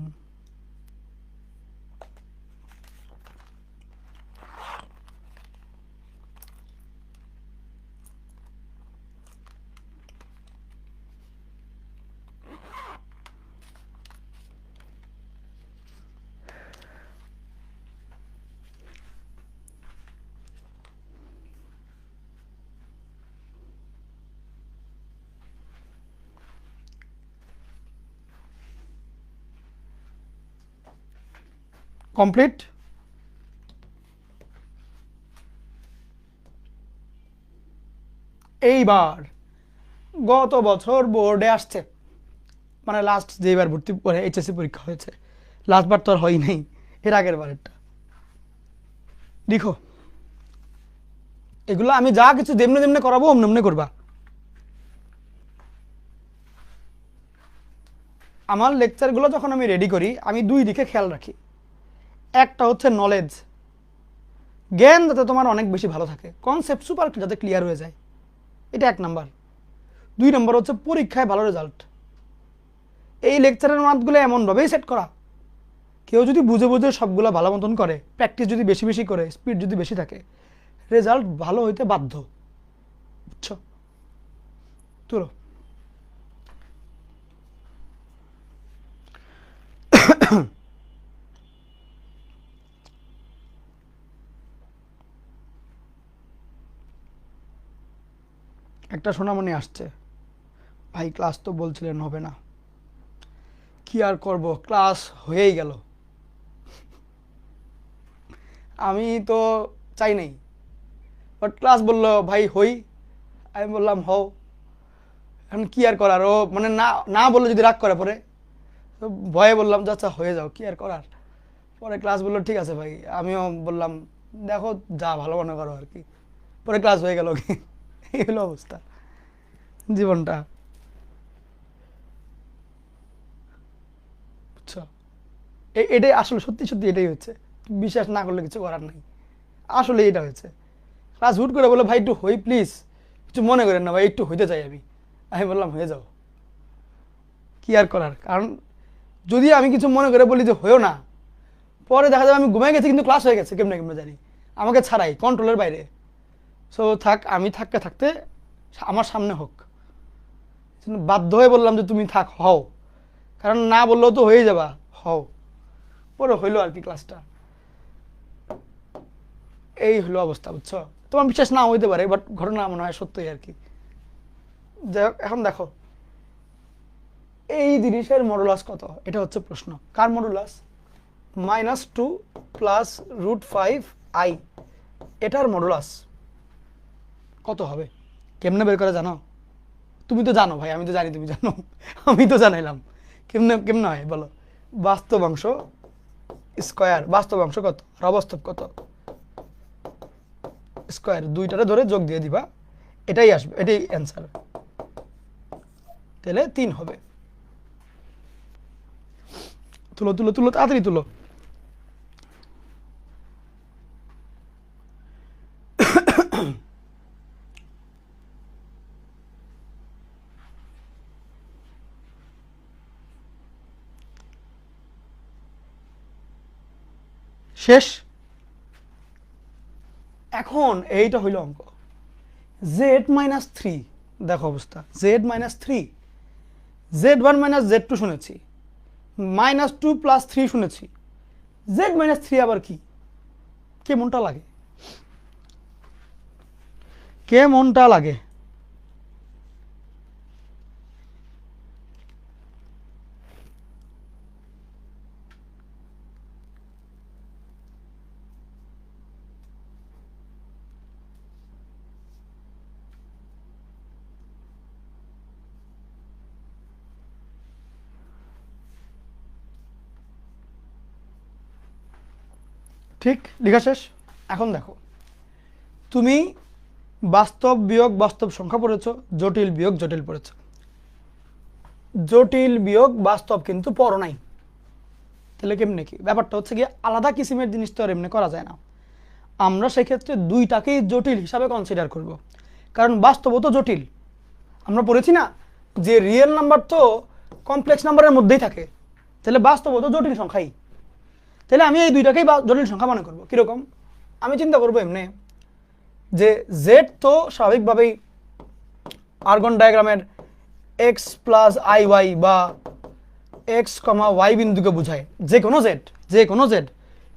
কমপ্লিট। এইবার গত বছর বোর্ডে আসছে, মানে লাস্ট যেবার ভর্তি পরে এইচএসসি পরীক্ষা হয়েছে, লাস্টবার তো আর হয় নাই, এর আগের বারেরটা লিখো। এগুলো আমি যা কিছু যেমনে যেমনে করাবো অমনে করবা। আমার লেকচারগুলো যখন আমি রেডি করি আমি দুই দিকে খেয়াল রাখি। একটা হচ্ছে নলেজ, জ্ঞান যাতে তোমার অনেক বেশি ভালো থাকে, কনসেপ্ট সুপার যাতে ক্লিয়ার হয়ে যায়, এটা 1 নাম্বার। 2 নম্বর হচ্ছে পরীক্ষায় ভালো রেজাল্ট। এই লেকচারের মাতগুলো এমনভাবেই সেট করা, কেউ যদি বুঝে বুঝে সবগুলো ভালো মতন করে, প্র্যাকটিস যদি বেশি বেশি করে, স্পিড যদি বেশি থাকে, রেজাল্ট ভালো হইতে বাধ্য। বুঝছো? তুলো। একটা সোনামণি আসছে, ভাই ক্লাস তো বলছিলেন হবে না, কি আর করব, ক্লাস হয়েই গেল। আমি তো চাই নাই, বাট ক্লাস বললো ভাই হই, আমি বললাম হও। এখন কি আর করার, ও মানে না না বললে যদি রাগ করে পরে, তো ভয়ে বললাম যে আচ্ছা হয়ে যাও, কি আর করার। পরে ক্লাস বললো ঠিক আছে ভাই, আমিও বললাম দেখো যা ভালো মনে করো আর কি। পরে ক্লাস হয়ে গেল কি, এই হলো অবস্থা জীবনটা। বুঝছো? এটাই আসলে, সত্যি সত্যি এটাই হচ্ছে, বিশ্বাস না করলে কিছু করার নাই, আসলে এটা হয়েছে। ক্লাস হুট করে বলে ভাই একটু হই প্লিজ, কিছু মনে করেন না ভাই, একটু হইতে চাই আমি বললাম হয়ে যাও, কি আর করার। কারণ যদি আমি কিছু মনে করে বলি যে হয়েও না, পরে দেখা যাবে আমি ঘুমাই গেছি কিন্তু ক্লাস হয়ে গেছে কেমনে কেমনে জানি, আমাকে ছাড়াই, কন্ট্রোলের বাইরে। সো থাক, আমি থাকতে থাকতে আমার সামনে হোক, বাধ্য হয়ে বললাম যে তুমি থাক, হও, কারণ না বললেও তো হয়ে যাবা, হও। পরে হইলো আর কি ক্লাসটা, এই হলো অবস্থা। বুঝছো? তোমার বিশ্বাস না হইতে পারে, বাট ঘটনা মনে হয় সত্যই আর কি। যাই হোক, এখন দেখো এই জিনিসের মডুলাস কত, এটা হচ্ছে প্রশ্ন। কার মডুলাস? -2 প্লাস √5i, এটার মডুলাস কত হবে? কেমনে বের করে জানো? তুমি তো জানো ভাই, আমি তো জানি তুমি জানো, আমি তো জানাইলাম। কেমনে কেমনে হয় বলো? বাস্তবাংশ স্কয়ার, বাস্তবাংশ কত আর অবাস্তব কত, স্কয়ার, দুইটারে ধরে যোগ দিয়ে দিবা, এটাই আসবে, এটাই অ্যান্সার। তাহলে 3 হবে। তুলো তুলো তুলো, তাড়াতাড়ি তুলো। শেষ। এখন এইটা হইল অঙ্ক, z-3, দেখো অবস্থা, z-3, z1 - z2 শুনেছি, -2 + 3 শুনেছি, z-3 আবার কি? কেমনটা লাগে, কেমনটা লাগে? ঠিক, লেখা শেষ। এখন দেখো, তুমি বাস্তব বিয়োগ বাস্তব সংখ্যা পড়েছো, জটিল বিয়োগ জটিল পড়েছো। জটিল বিয়োগ বাস্তব কিন্তু পড়ো নাই, তাহলে কেমনে কি? ব্যাপারটা হচ্ছে গিয়ে আলাদা কিসিমের জিনিস তো আর এমনি করা যায় না। আমরা সেক্ষেত্রে দুইটাকেই জটিল হিসাবে কনসিডার করব, কারণ বাস্তবও তো জটিল। আমরা পড়েছি না যে রিয়েল নাম্বার তো কমপ্লেক্স নাম্বারের মধ্যেই থাকে, তাহলে বাস্তবও তো জটিল সংখ্যাই। তাহলে আমি এই দুইটাকেই জটিল সংখ্যা মনে করবো। কীরকম? আমি চিন্তা করবো এমনি যে জেড তো স্বাভাবিকভাবেই আর্গন ডায়াগ্রামের x + iy বা x, y বিন্দুকে বোঝায়, যে কোনো জেড, যে কোনো জেড,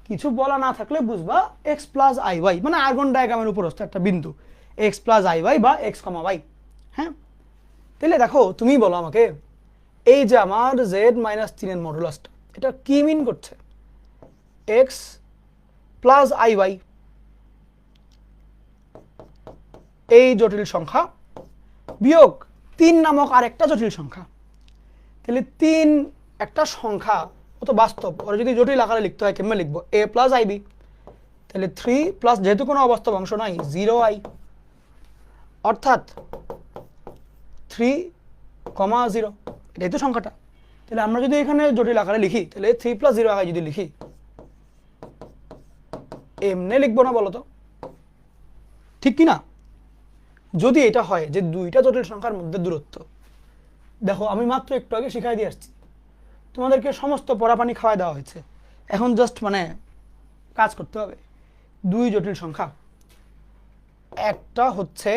কিছু বলা না থাকলে বুঝবা x + iy, মানে আর্গন ডায়াগ্রামের উপরস্থ একটা বিন্দু x + iy বা x, y। হ্যাঁ, তাহলে দেখো তুমি বলো আমাকে, এই যে আমার z-3 এর মডুলাসটা, এটা কি মিন করছে? x + iy, এই জটিল সংখ্যা বিয়োগ 3 নামক আরেকটা জটিল সংখ্যা। তাহলে 3 একটা সংখ্যা, ও তো বাস্তব, ওরা যদি জটিল আকারে লিখতে হয় কেমনে লিখবো, a প্লাস আইবি। তাহলে 3 প্লাস, যেহেতু কোনো অবাস্তব অংশ নাই, 0i, অর্থাৎ 3,0, এটাই তো সংখ্যাটা। তাহলে আমরা যদি এখানে জটিল আকারে লিখি, তাহলে 3 প্লাস 0i যদি লিখি, এমনি লিখবো না বলো তো, ঠিক কি না? যদি এটা হয় যে দুইটা জটিল সংখ্যার মধ্যে দূরত্ব, দেখো আমি মাত্র একটু আগে শিখাই দিয়ে আসছি, তোমাদেরকে সমস্ত পড়াপানি খাওয়াই দেওয়া হয়েছে, এখন জাস্ট মানে কাজ করতে হবে। দুই জটিল সংখ্যা, একটা হচ্ছে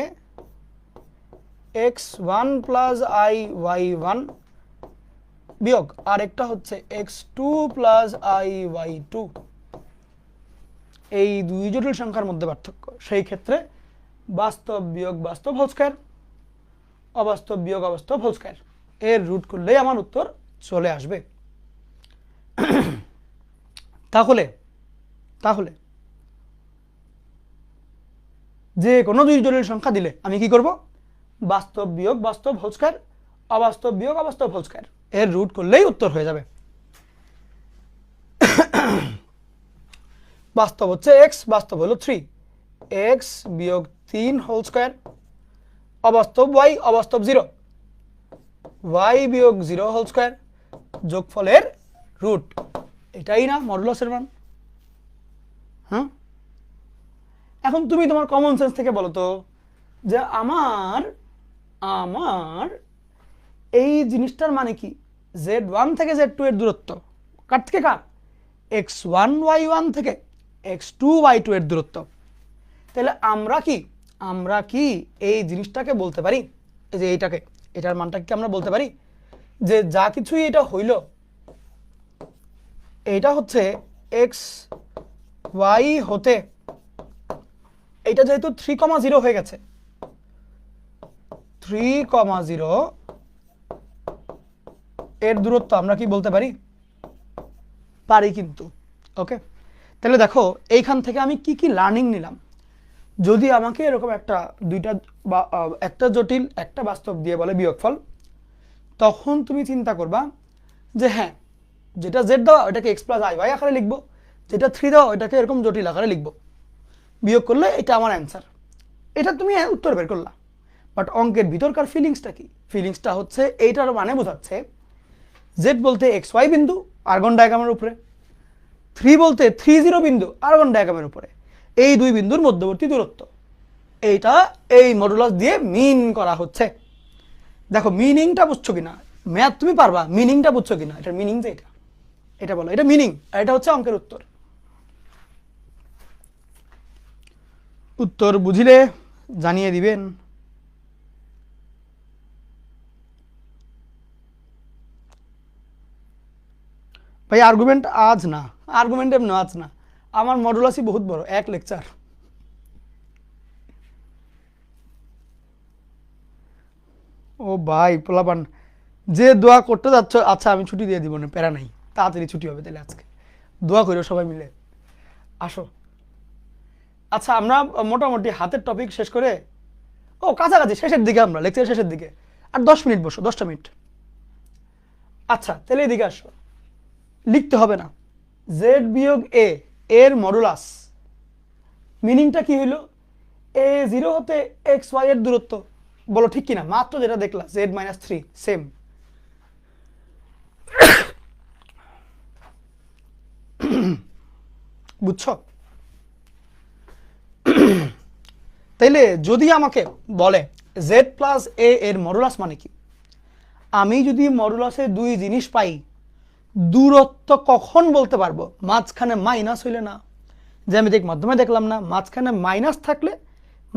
x1 প্লাস iy1 বিয়োগ আর একটা হচ্ছে x2 প্লাস iy2, এই দুই জটিল সংখ্যার মধ্যে পার্থক্য। সেই ক্ষেত্রে বাস্তব বিয়োগ বাস্তব হোল স্কয়ার, অবাস্তব বিয়োগ অবাস্তব হোল স্কয়ার, এর রুট করলেই আমার উত্তর চলে আসবে। তাহলে তাহলে যে কোনো দুই জটিল সংখ্যা দিলে আমি কি করব, বাস্তব বিয়োগ বাস্তব হোল স্কয়ার, অবাস্তব বিয়োগ অবাস্তব হোল স্কয়ার, এর রুট করলেই উত্তর হয়ে যাবে। বাস্তব হচ্ছে x, বাস্তব হলো 3, x বিয়োগ 3 হোল স্কয়ার, অবাস্তব y, অবাস্তব 0, y বিয়োগ 0 হোল স্কয়ার, যোগফলের রুট, এটাই না মডুলাসের মান। হ্যাঁ, এখন তুমি তোমার কমন সেন্স থেকে বলো তো যে আমার আমার এই জিনিসটার মানে কি, z1 থেকে z2 এর দূরত্ব কার থেকে কার, x1 y1 থেকে x2 y2 এর দূরত্ব। তাহলে আমরা কি এই জিনিসটাকে বলতে পারি, এই যে এইটাকে, এটার মানটাকে কি আমরা বলতে পারি যে যা কিছুই এটা হইল, এটা হচ্ছে x y হতে, এটা যেহেতু 3,0 হয়ে গেছে, 3,0 এর দূরত্ব আমরা কি বলতে পারি, পারি কিন্তু। ওকে, তাহলে দেখো এইখান থেকে আমি কি কি লার্নিং নিলাম। যদি আমাকে এরকম একটা দুইটা বা একটা জটিল একটা বাস্তব দিয়ে বলে বিয়োগফল, তখন তুমি চিন্তা করবা যে হ্যাঁ, যেটা z দেওয়া ওটাকে x প্লাস iy আকারে লিখবো, যেটা 3 দেওয়া ওটাকে এরকম জটিল আকারে লিখবো, বিয়োগ করলে এটা আমার অ্যান্সার। এটা তুমি উত্তর বের করলা, বাট অঙ্কের ভিতরকার ফিলিংসটা কি, ফিলিংসটা হচ্ছে এইটার মানে বোঝাচ্ছে z বলতে xy বিন্দু আর্গন ডায়াগ্রামের উপরে, 3 বলতে 30 বিন্দু আর্গন ডায়াগ্রামের উপরে, এই দুই বিন্দুর মধ্যবর্তী দূরত্ব, এইটা এই মডুলাস দিয়ে মিন করা হচ্ছে। দেখো মিনিংটা বুঝছো কিনা, ম্যাথ তুমি পারবা, মিনিংটা বুঝছো কিনা, এটার মিনিং যে এটা বলো, এটা মিনিং, আর এটা হচ্ছে অঙ্কের উত্তর। উত্তর বুঝিলে জানিয়ে দিবেন। ভাই আর্গুমেন্ট আজ না, আর্গুমেন্ট এমনি আজ না, আমার মডুলাসই বহুত বড়, এক লেকচার। ও ভাই পোলাপান যে দোয়া করতে যাচ্ছ, আচ্ছা আমি ছুটি দিয়ে দিব না, প্যারা নাই, তাড়াতাড়ি ছুটি হবে তাহলে আজকে, দোয়া করো সবাই মিলে আসো। আচ্ছা আমরা মোটামুটি হাতের টপিক শেষ করে, ও কাছাকাছি শেষের দিকে, আমরা লেকচার শেষের দিকে, আর 10 মিনিট বসো, 10টা মিনিট। আচ্ছা তাহলে এদিকে আসো, লিখতে হবে না, z বিয়োগ a এর মডুলাস, মিনিংটা কি হইল, a0 হতে xy এর দূরত্ব, বলো ঠিক কিনা, মাত্র যেটা দেখলা z মাইনাস 3 সেম। বুঝছো? তাইলে যদি আমাকে বলে z প্লাস a এর মডুলাস মানে কি, আমি যদি মডুলাসে দুই জিনিস পাই, দূরত্ব কখন বলতে পারবো, মাঝখানে মাইনাস হইলে না, জ্যামিতিক মাধ্যমে দেখলাম না, মাঝখানে মাইনাস থাকলে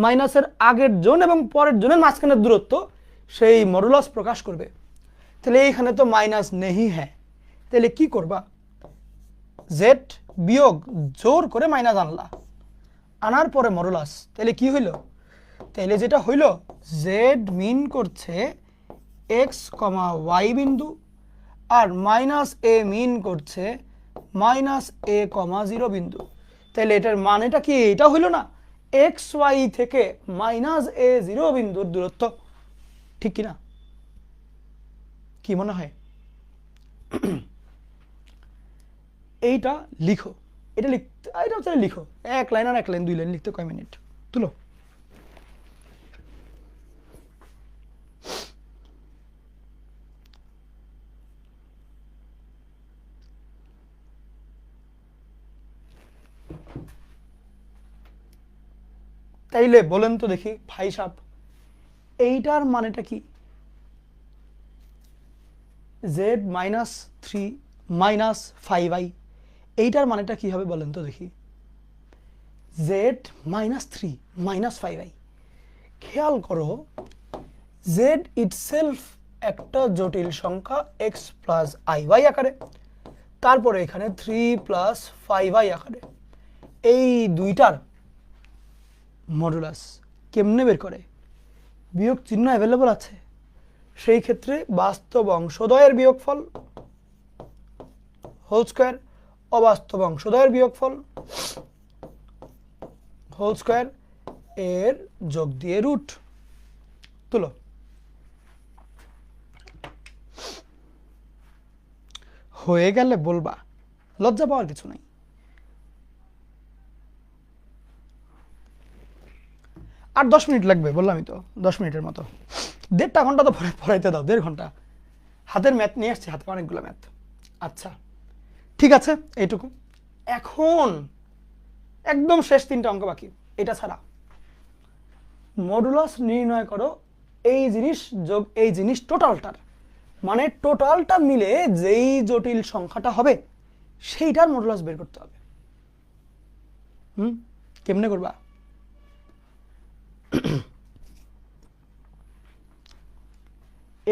মাইনাসের আগের জন এবং পরের জনের মাঝখানের দূরত্ব সেই মডুলাস প্রকাশ করবে। তাহলে এইখানে তো মাইনাস নেই, হ্যাঁ, তাহলে কি করবা, জেড বিয়োগ জোর করে মাইনাস আনলা, আনার পরে মডুলাস, তাহলে কি হইল, তাহলে যেটা হইল জেড মিন করছে এক্স কমা ওয়াই বিন্দু, আর মাইনাস এ মিন করছে মাইনাস এ কমা 0 বিন্দু। তাহলে এটার মানেটা কি, এটা হইল না এক্স ওয়াই থেকে মাইনাস এ 0 বিন্দুর দূরত্ব। ঠিক কি না? কি মনে হয়? এইটা লিখো, এটা লিখো 1 লাইন আর 1 লাইন 2 লাইন লিখতে কয় মিনিট? তুলো। তাইলে বলেন তো দেখি ভাই সাহেব, এইটার মানেটা কি? z-3 -5i, এইটার মানেটা কি হবে বলেন তো দেখি? z-3 -5i। খেয়াল করো, z ইটসেলফ একটা জটিল সংখ্যা x প্লাস iy আকারে, তারপরে এখানে 3 প্লাস 5i আকারে। এই দুইটার মডুলাস কেমনে বের করে? বিয়োগ চিহ্ন অ্যাভেলেবল আছে, সেই ক্ষেত্রে বাস্তব অংশদ্বয়ের বিয়োগফল হোল স্কয়ার, অবাস্তব অংশদ্বয়ের বিয়োগফল হোল স্কয়ার এর যোগ দিয়ে রুট। তুলো। হয়ে গেলে বলবা, লজ্জা পাওয়ার কিছু নাই। আর 10 মিনিট লাগবে বললামই তো, 10 মিনিটের মতো। 1.5 ঘন্টা তো পড়াইতে দাও, 1.5 ঘন্টা। হাতের ম্যাথ নিয়ে আসছি, হাতে অনেকগুলো ম্যাথ। আচ্ছা ঠিক আছে, এইটুকু। এখন একদম শেষ 3টা অঙ্ক বাকি, এটা ছাড়া। মডুলাস নির্ণয় করো এই জিনিস যোগ এই জিনিস টোটালটার, মানে টোটালটা মিলে যেই জটিল সংখ্যাটা হবে সেইটার মডুলাস বের করতে হবে। কেমনে করবা?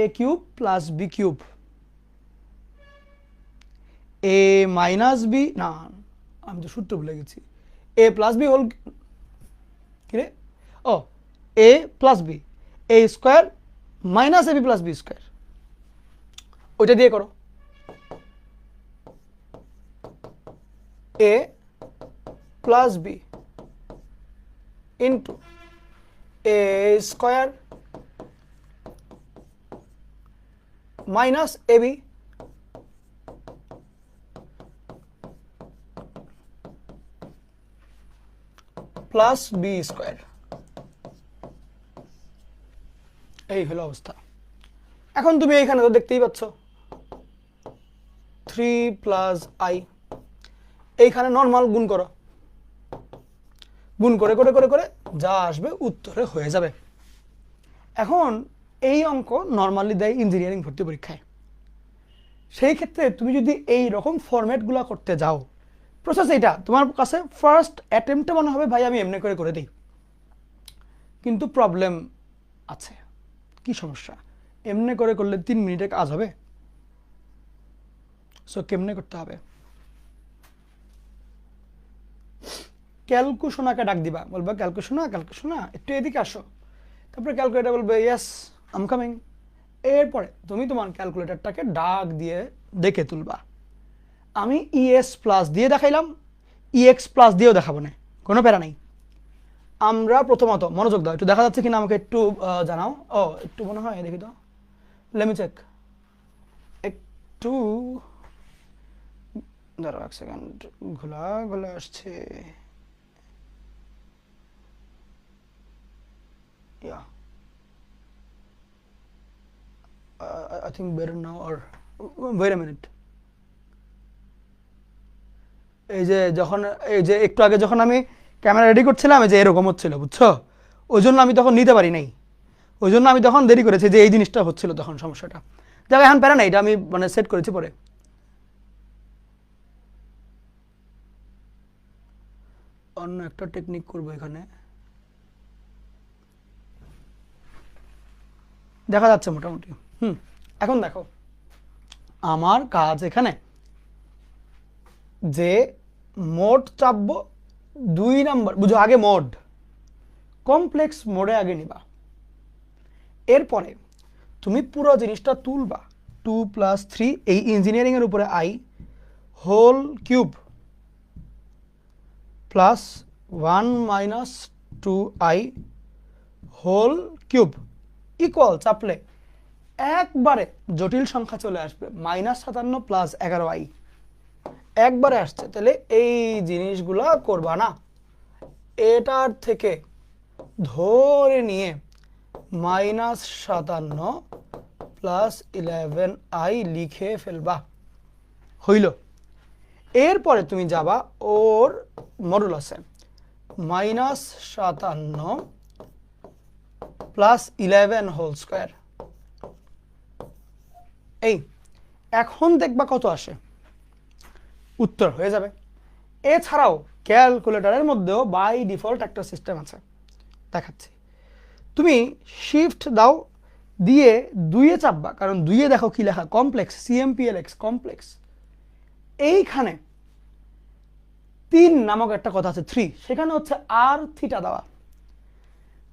a cube plus B cube, a minus B, না আমি তো সূত্র ভুলে গেছি, a প্লাস বি হোল, কি রে, oh a plus B, a square minus ab plus B square, ওইটা দিয়ে করো। a plus B into a square minus ab plus B square. এই হলো অবস্থা। এখন তুমি এইখানে তো দেখতেই পাচ্ছ 3 প্লাস i, এইখানে নর্মাল গুণ করো, গুণ করে করে করে করে যা আসবে উত্তরে হয়ে যাবে। এখন এই অঙ্ক নর্মালি দেয় ইঞ্জিনিয়ারিং ভর্তি পরীক্ষায়। সেই ক্ষেত্রে তুমি যদি এই রকম ফরম্যাটগুলো করতে যাও, প্রসেস এইটা তোমার কাছে ফার্স্ট অ্যাটেম্পটে মনে হবে ভাই আমি এমনি করে করে দিই, কিন্তু প্রবলেম আছে। কি সমস্যা? এমনি করে করলে 3 মিনিটে কাজ হবে। সো কেমনে করতে হবে? ক্যালকুশনাকে ডাক দিবা, বলবা ক্যালকুশনা ক্যালকুশনা একটু এদিকে আসো, তারপরে ক্যালকুলেটার বলবে ইয়েস আই এম কামিং। এরপরে তুমি তোমার ক্যালকুলেটরটাকে ডাক দিয়ে দেখে তুলবা। আমি ইএস প্লাস দিয়ে দেখাইলাম, ইএক্স প্লাস দিয়েও দেখাবো না, কোনো প্যারা নেই। আমরা প্রথমত মনোযোগ দাও, একটু দেখা যাচ্ছে কিনা আমাকে একটু জানাও। ও একটু মনে হয় দেখি তো, লেট মি চেক, একটু দাঁড়াও 1 সেকেন্ড, ঘোলা ঘোলা আসছে। Yeah, I think better now, or wait a minute. এই যে যখন এই যে একটু আগে যখন আমি ক্যামেরা রেডি করছিলাম, এই যে এরকম হচ্ছিল বুঝছো, ওই জন্য আমি তখন নিতে পারি নাই, ওই জন্য আমি তখন দেরি করেছি, যে এই জিনিসটা হচ্ছিল তখন সমস্যাটা। যাক এখন প্যারা নাই, এটা আমি মানে সেট করেছি পরে। অন্য একটা টেকনিক করবো এখানে, দেখা যাচ্ছে মোটামুটি। এখন দেখো আমার কাজ এখানে যে মোড চাপবো 2 নাম্বার, বুঝো আগে মোড, কমপ্লেক্স মোডে আগে নিবা, এরপরে তুমি পুরো জিনিসটা তুলবা। 2 প্লাস 3 এই ইঞ্জিনিয়ারিং এর উপরে i whole cube plus 1 minus 2i whole cube equal চাপলে একবারে জটিল সংখ্যা চলে আসবে, -57 প্লাস 11i একবারে আসছে। তাহলে এই জিনিসগুলো করবা না, এটার থেকে ধরে নিয়ে -57 প্লাস 11i লিখে ফেলবা, হইল। এরপরে তুমি যাবা ওর মডুলাসে, -57 প্লাস 11 হোল স্কোয়ার। এই এখন দেখবা কত আসে, উত্তর হয়ে যাবে। এছাড়াও ক্যালকুলেটরের মধ্যেও বাই ডিফল্ট একটা সিস্টেম আছে, দেখাচ্ছি। তুমি শিফট দাও দিয়ে 2-এ চাপবা, কারণ 2-এ দেখো কি লেখা, কমপ্লেক্স, CMPLX কমপ্লেক্স। এইখানে 3 নামক একটা কথা আছে, 3, সেখানে হচ্ছে আর থিটা দেওয়া।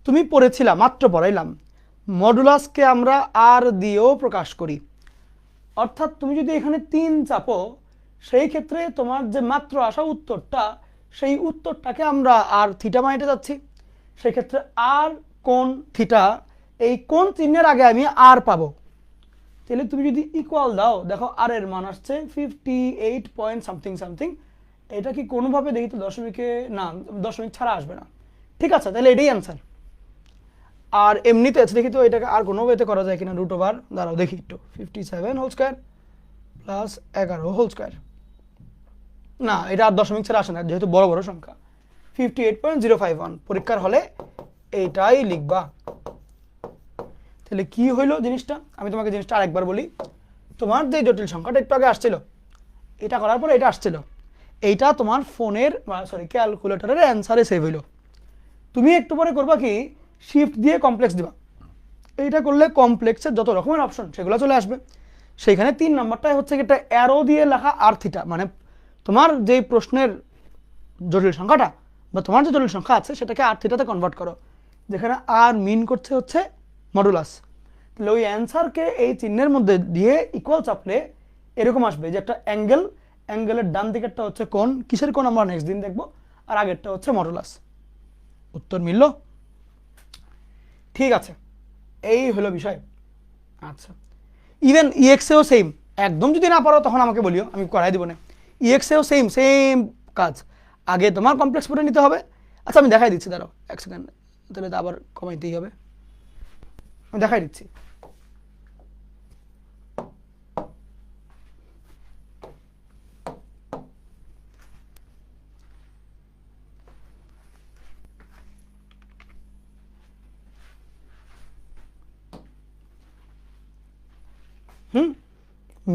তুমি পড়েছিলা, মাত্র পড়াইলাম, মডুলাসকে আমরা আর দিয়েও প্রকাশ করি। অর্থাৎ তুমি যদি এখানে 3 চাপো, সেই ক্ষেত্রে তোমার যে মাত্র আসা উত্তরটা, সেই উত্তরটাকে আমরা আর থিটা বানাইতে যাচ্ছি। সেই ক্ষেত্রে আর কোণ থিটা, এই কোণ চিহ্নের আগে আমি আর পাবো। তাহলে তুমি যদি ইকুয়াল দাও, দেখো আর এর মান আসছে 58 পয়েন্ট সামথিং সামথিং। এটা কি কোনোভাবে দেখি তো দশমিকে, না দশমিক ছাড়া আসবে না। ঠিক আছে, তাহলে এটাই অ্যান্সার। আর এমনিতে আছে, দেখি তো এটাকে আর কোনো ওয়েতে করা যায় কিনা। √ দাঁড়াও দেখি একটু, 57 whole square plus 11 whole square. না, এটা আর দশমিক ছাড়া আসে না, যেহেতু বড় বড় সংখ্যা। 58.051 পরীক্ষার হলে এইটাই লিখবা। তাহলে কি হইলো জিনিসটা, আমি তোমাকে জিনিসটা আরেকবার বলি। তোমার যে জটিল সংখ্যাটা একটু আগে আসছিল, এটা করার পরে এটা আসছিল, এইটা তোমার ফোনের ক্যালকুলেটরের অ্যান্সারে সেভ হইলো। তুমি একটু পরে করবা কি, শিফট দিয়ে কমপ্লেক্স দিবা। এইটা করলে কমপ্লেক্সের যত রকমের অপশন সেগুলো চলে আসবে। সেইখানে 3 নম্বরটাই হচ্ছে একটা অ্যারো দিয়ে লেখা আর থিটা, মানে তোমার যে প্রশ্নের জটিল সংখ্যাটা বা তোমার যে জটিল সংখ্যা আছে সেটাকে আর থিটাতে কনভার্ট করো, যেখানে আর মিন করছে হচ্ছে মডুলাস। তাহলে ওই অ্যান্সারকে এই চিহ্নের মধ্যে দিয়ে ইকুয়াল চাপলে এরকম আসবে যে একটা অ্যাঙ্গেল, অ্যাঙ্গেলের ডান দিকেরটা হচ্ছে কোণ, কিসের কোণ আমরা নেক্সট দিন দেখবো, আর আগেরটা হচ্ছে মডুলাস। উত্তর মিলল? ঠিক আছে, এই হলো বিষয়। আচ্ছা, ইভেন ইএক্সেও সেম, একদম যদি না পারো তখন আমাকে বলিও, আমি করাই দিব না। ইএক্সেও সেম কাজ, আগে তোমার কমপ্লেক্স পুরো নিতে হবে। আচ্ছা আমি দেখাই দিচ্ছি, দাঁড়াও 1 সেকেন্ড, তাহলে তো আবার কমাইতেই হবে, আমি দেখাই দিচ্ছি।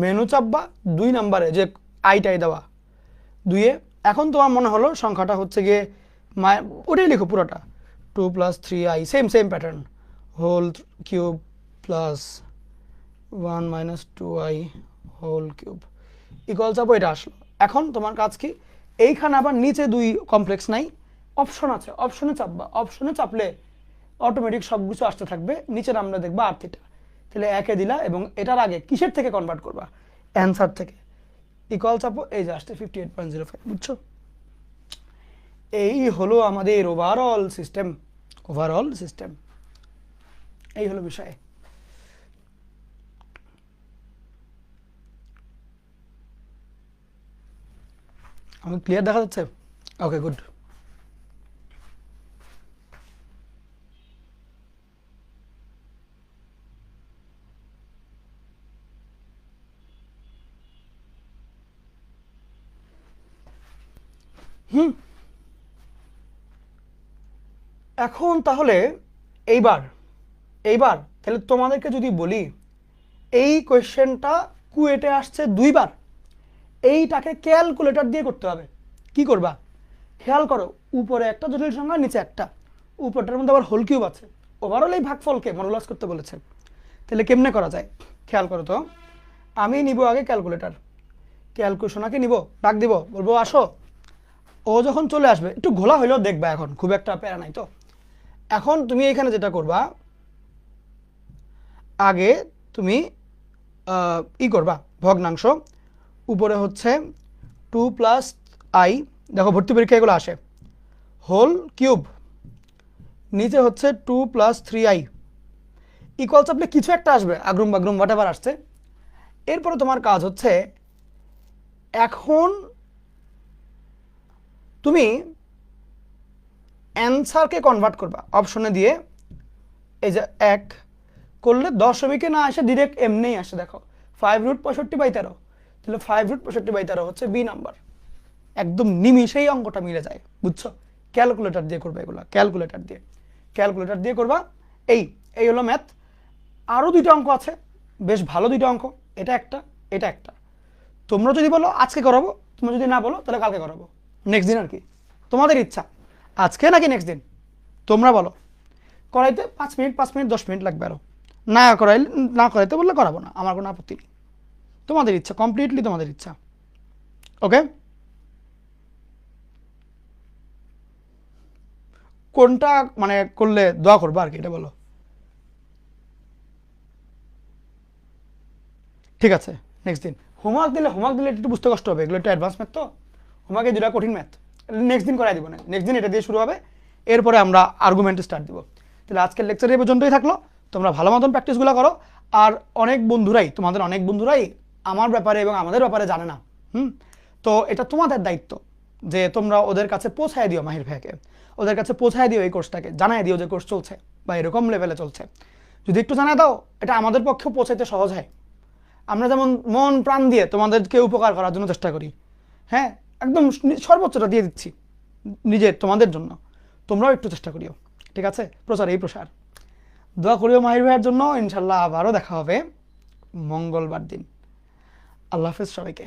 মেনু চাপবা 2 নম্বরে, যে আইটাই দেওয়া 2-এ। এখন তোমার মনে হলো সংখ্যাটা হচ্ছে গিয়ে ওটাই লিখো পুরোটা, 2 + 3i, same pattern, whole cube plus 1 - 2i whole cube equal চাপো, এটা আসলো। এখন তোমার কাজ কি, এইখানে আবার নিচে 2 কমপ্লেক্স নাই, অপশন আছে, অপশনে চাপবা। অপশনে চাপলে অটোমেটিক সব কিছু আসতে থাকবে, নিচের আমরা দেখবা আর থিটা। তাহলে 1-এ দিলা এবং এটার আগে কিসের থেকে কনভার্ট করবা, অ্যান্সার থেকে। ইকুয়াল চাপো, এই যে আসছে 58.05, বুঝছো? এই হলো আমাদের ওভারঅল সিস্টেম, এই হলো বিষয়। আমি ক্লিয়ার দেখা যাচ্ছে? ওকে, গুড। এখন তাহলে এইবার তাহলে তোমাদেরকে যদি বলি, এই কোয়েশ্চেনটা কুয়েটে আসছে 2 বার, এইটাকে ক্যালকুলেটর দিয়ে করতে হবে। কি করবা, খেয়াল করো, উপরে একটা জটিল সংখ্যা, নিচে একটা, উপরটার মধ্যে আবার হোল কিউব আছে। ওভারঅল এই ভাগফলকে মডুলাস করতে বলেছে। তাহলে কেমনে করা যায়, খেয়াল করো তো। আমি নিব আগে ক্যালকুলেটর, ক্যালকুলেশনাকে নিব, ডাক দিব, বলবো আসো। ও যখন চলে আসবে, একটু ঘোলা হইলেও দেখবা, এখন খুব একটা প্যারা নাই তো। এখন তুমি এখানে যেটা করবা, আগে তুমি করবা ভগ্নাংশ, উপরে হচ্ছে 2 + i, দেখো ভর্তি পরীক্ষা এগুলো আসে, হোল কিউব, নিচে হচ্ছে 2 + 3i। ইকুয়াল চাপলে কিছু একটা আসবে, আগ্রুম বাগ্রুম হোয়াট এভার আসছে। এরপরে তোমার কাজ হচ্ছে এখন তুমি অ্যান্সারকে কনভার্ট করবা অপশনে দিয়ে। এই যে 1 করলে দশমিকে না আসে, ডিরেক্ট এমনিই আসে। দেখো 5√65/13, তাহলে 5√65/13 হচ্ছে বি নাম্বার। একদম নিমিষেই অঙ্কটা মিলে যায়, বুঝছো? ক্যালকুলেটর দিয়ে করবা এগুলো, ক্যালকুলেটর দিয়ে করবা। এই হলো ম্যাথ। আরও 2টা অঙ্ক আছে, বেশ ভালো 2টা অঙ্ক, এটা একটা। তোমরা যদি বলো আজকে করাবো, তোমরা যদি না বলো তাহলে কালকে করাবো, নেক্সট দিন আর কি, তোমাদের ইচ্ছা, আজকে নাকি নেক্সট দিন তোমরা বলো। করাইতে 5 মিনিট 10 মিনিট লাগবে, আরও না করাইতে বললে করাবো না, আমার কোনো আপত্তি নেই, তোমাদের ইচ্ছা, কমপ্লিটলি তোমাদের ইচ্ছা। ওকে, কোনটা মানে করলে দোয়া করবো আর কি, এটা বলো। ঠিক আছে, নেক্সট দিন হোমওয়ার্ক দিলে একটু বুঝতে কষ্ট হবে, এগুলো একটু অ্যাডভান্স ম্যাথ তো, হোমওয়ার্কে 2টা কঠিন ম্যাথ, নেক্সট দিন করাই দিব না, নেক্সট দিন এটা দিয়ে শুরু হবে, এরপরে আমরা আর্গুমেন্ট স্টার্ট দিব। তাহলে আজকের লেকচার এই পর্যন্তই থাকলো, তোমরা ভালো মতন প্র্যাকটিসগুলো করো। আর তোমাদের অনেক বন্ধুরাই আমার ব্যাপারে এবং আমাদের ব্যাপারে জানে না। তো এটা তোমাদের দায়িত্ব যে তোমরা ওদের কাছে পৌঁছায় দিও, মাহির ভাইকে ওদের কাছে পৌঁছায় দিও, এই কোর্সটাকে জানাই দিও যে কোর্স চলছে বা এরকম লেভেলে চলছে। যদি একটু জানায় দাও, এটা আমাদের পক্ষেও পৌঁছাইতে সহজ হয়। আমরা যেমন মন প্রাণ দিয়ে তোমাদেরকে উপকার করার জন্য চেষ্টা করি, হ্যাঁ, একদম সর্বোচ্চটা দিয়ে দিচ্ছি তোমাদের জন্য, তোমরাও একটু চেষ্টা করিও। ঠিক আছে, প্রসার দোয়া করিও মাহির ভাইয়ের জন্য। ইনশাল্লাহ আবারও দেখা হবে মঙ্গলবার দিন। আল্লাহ হাফেজ সবাইকে।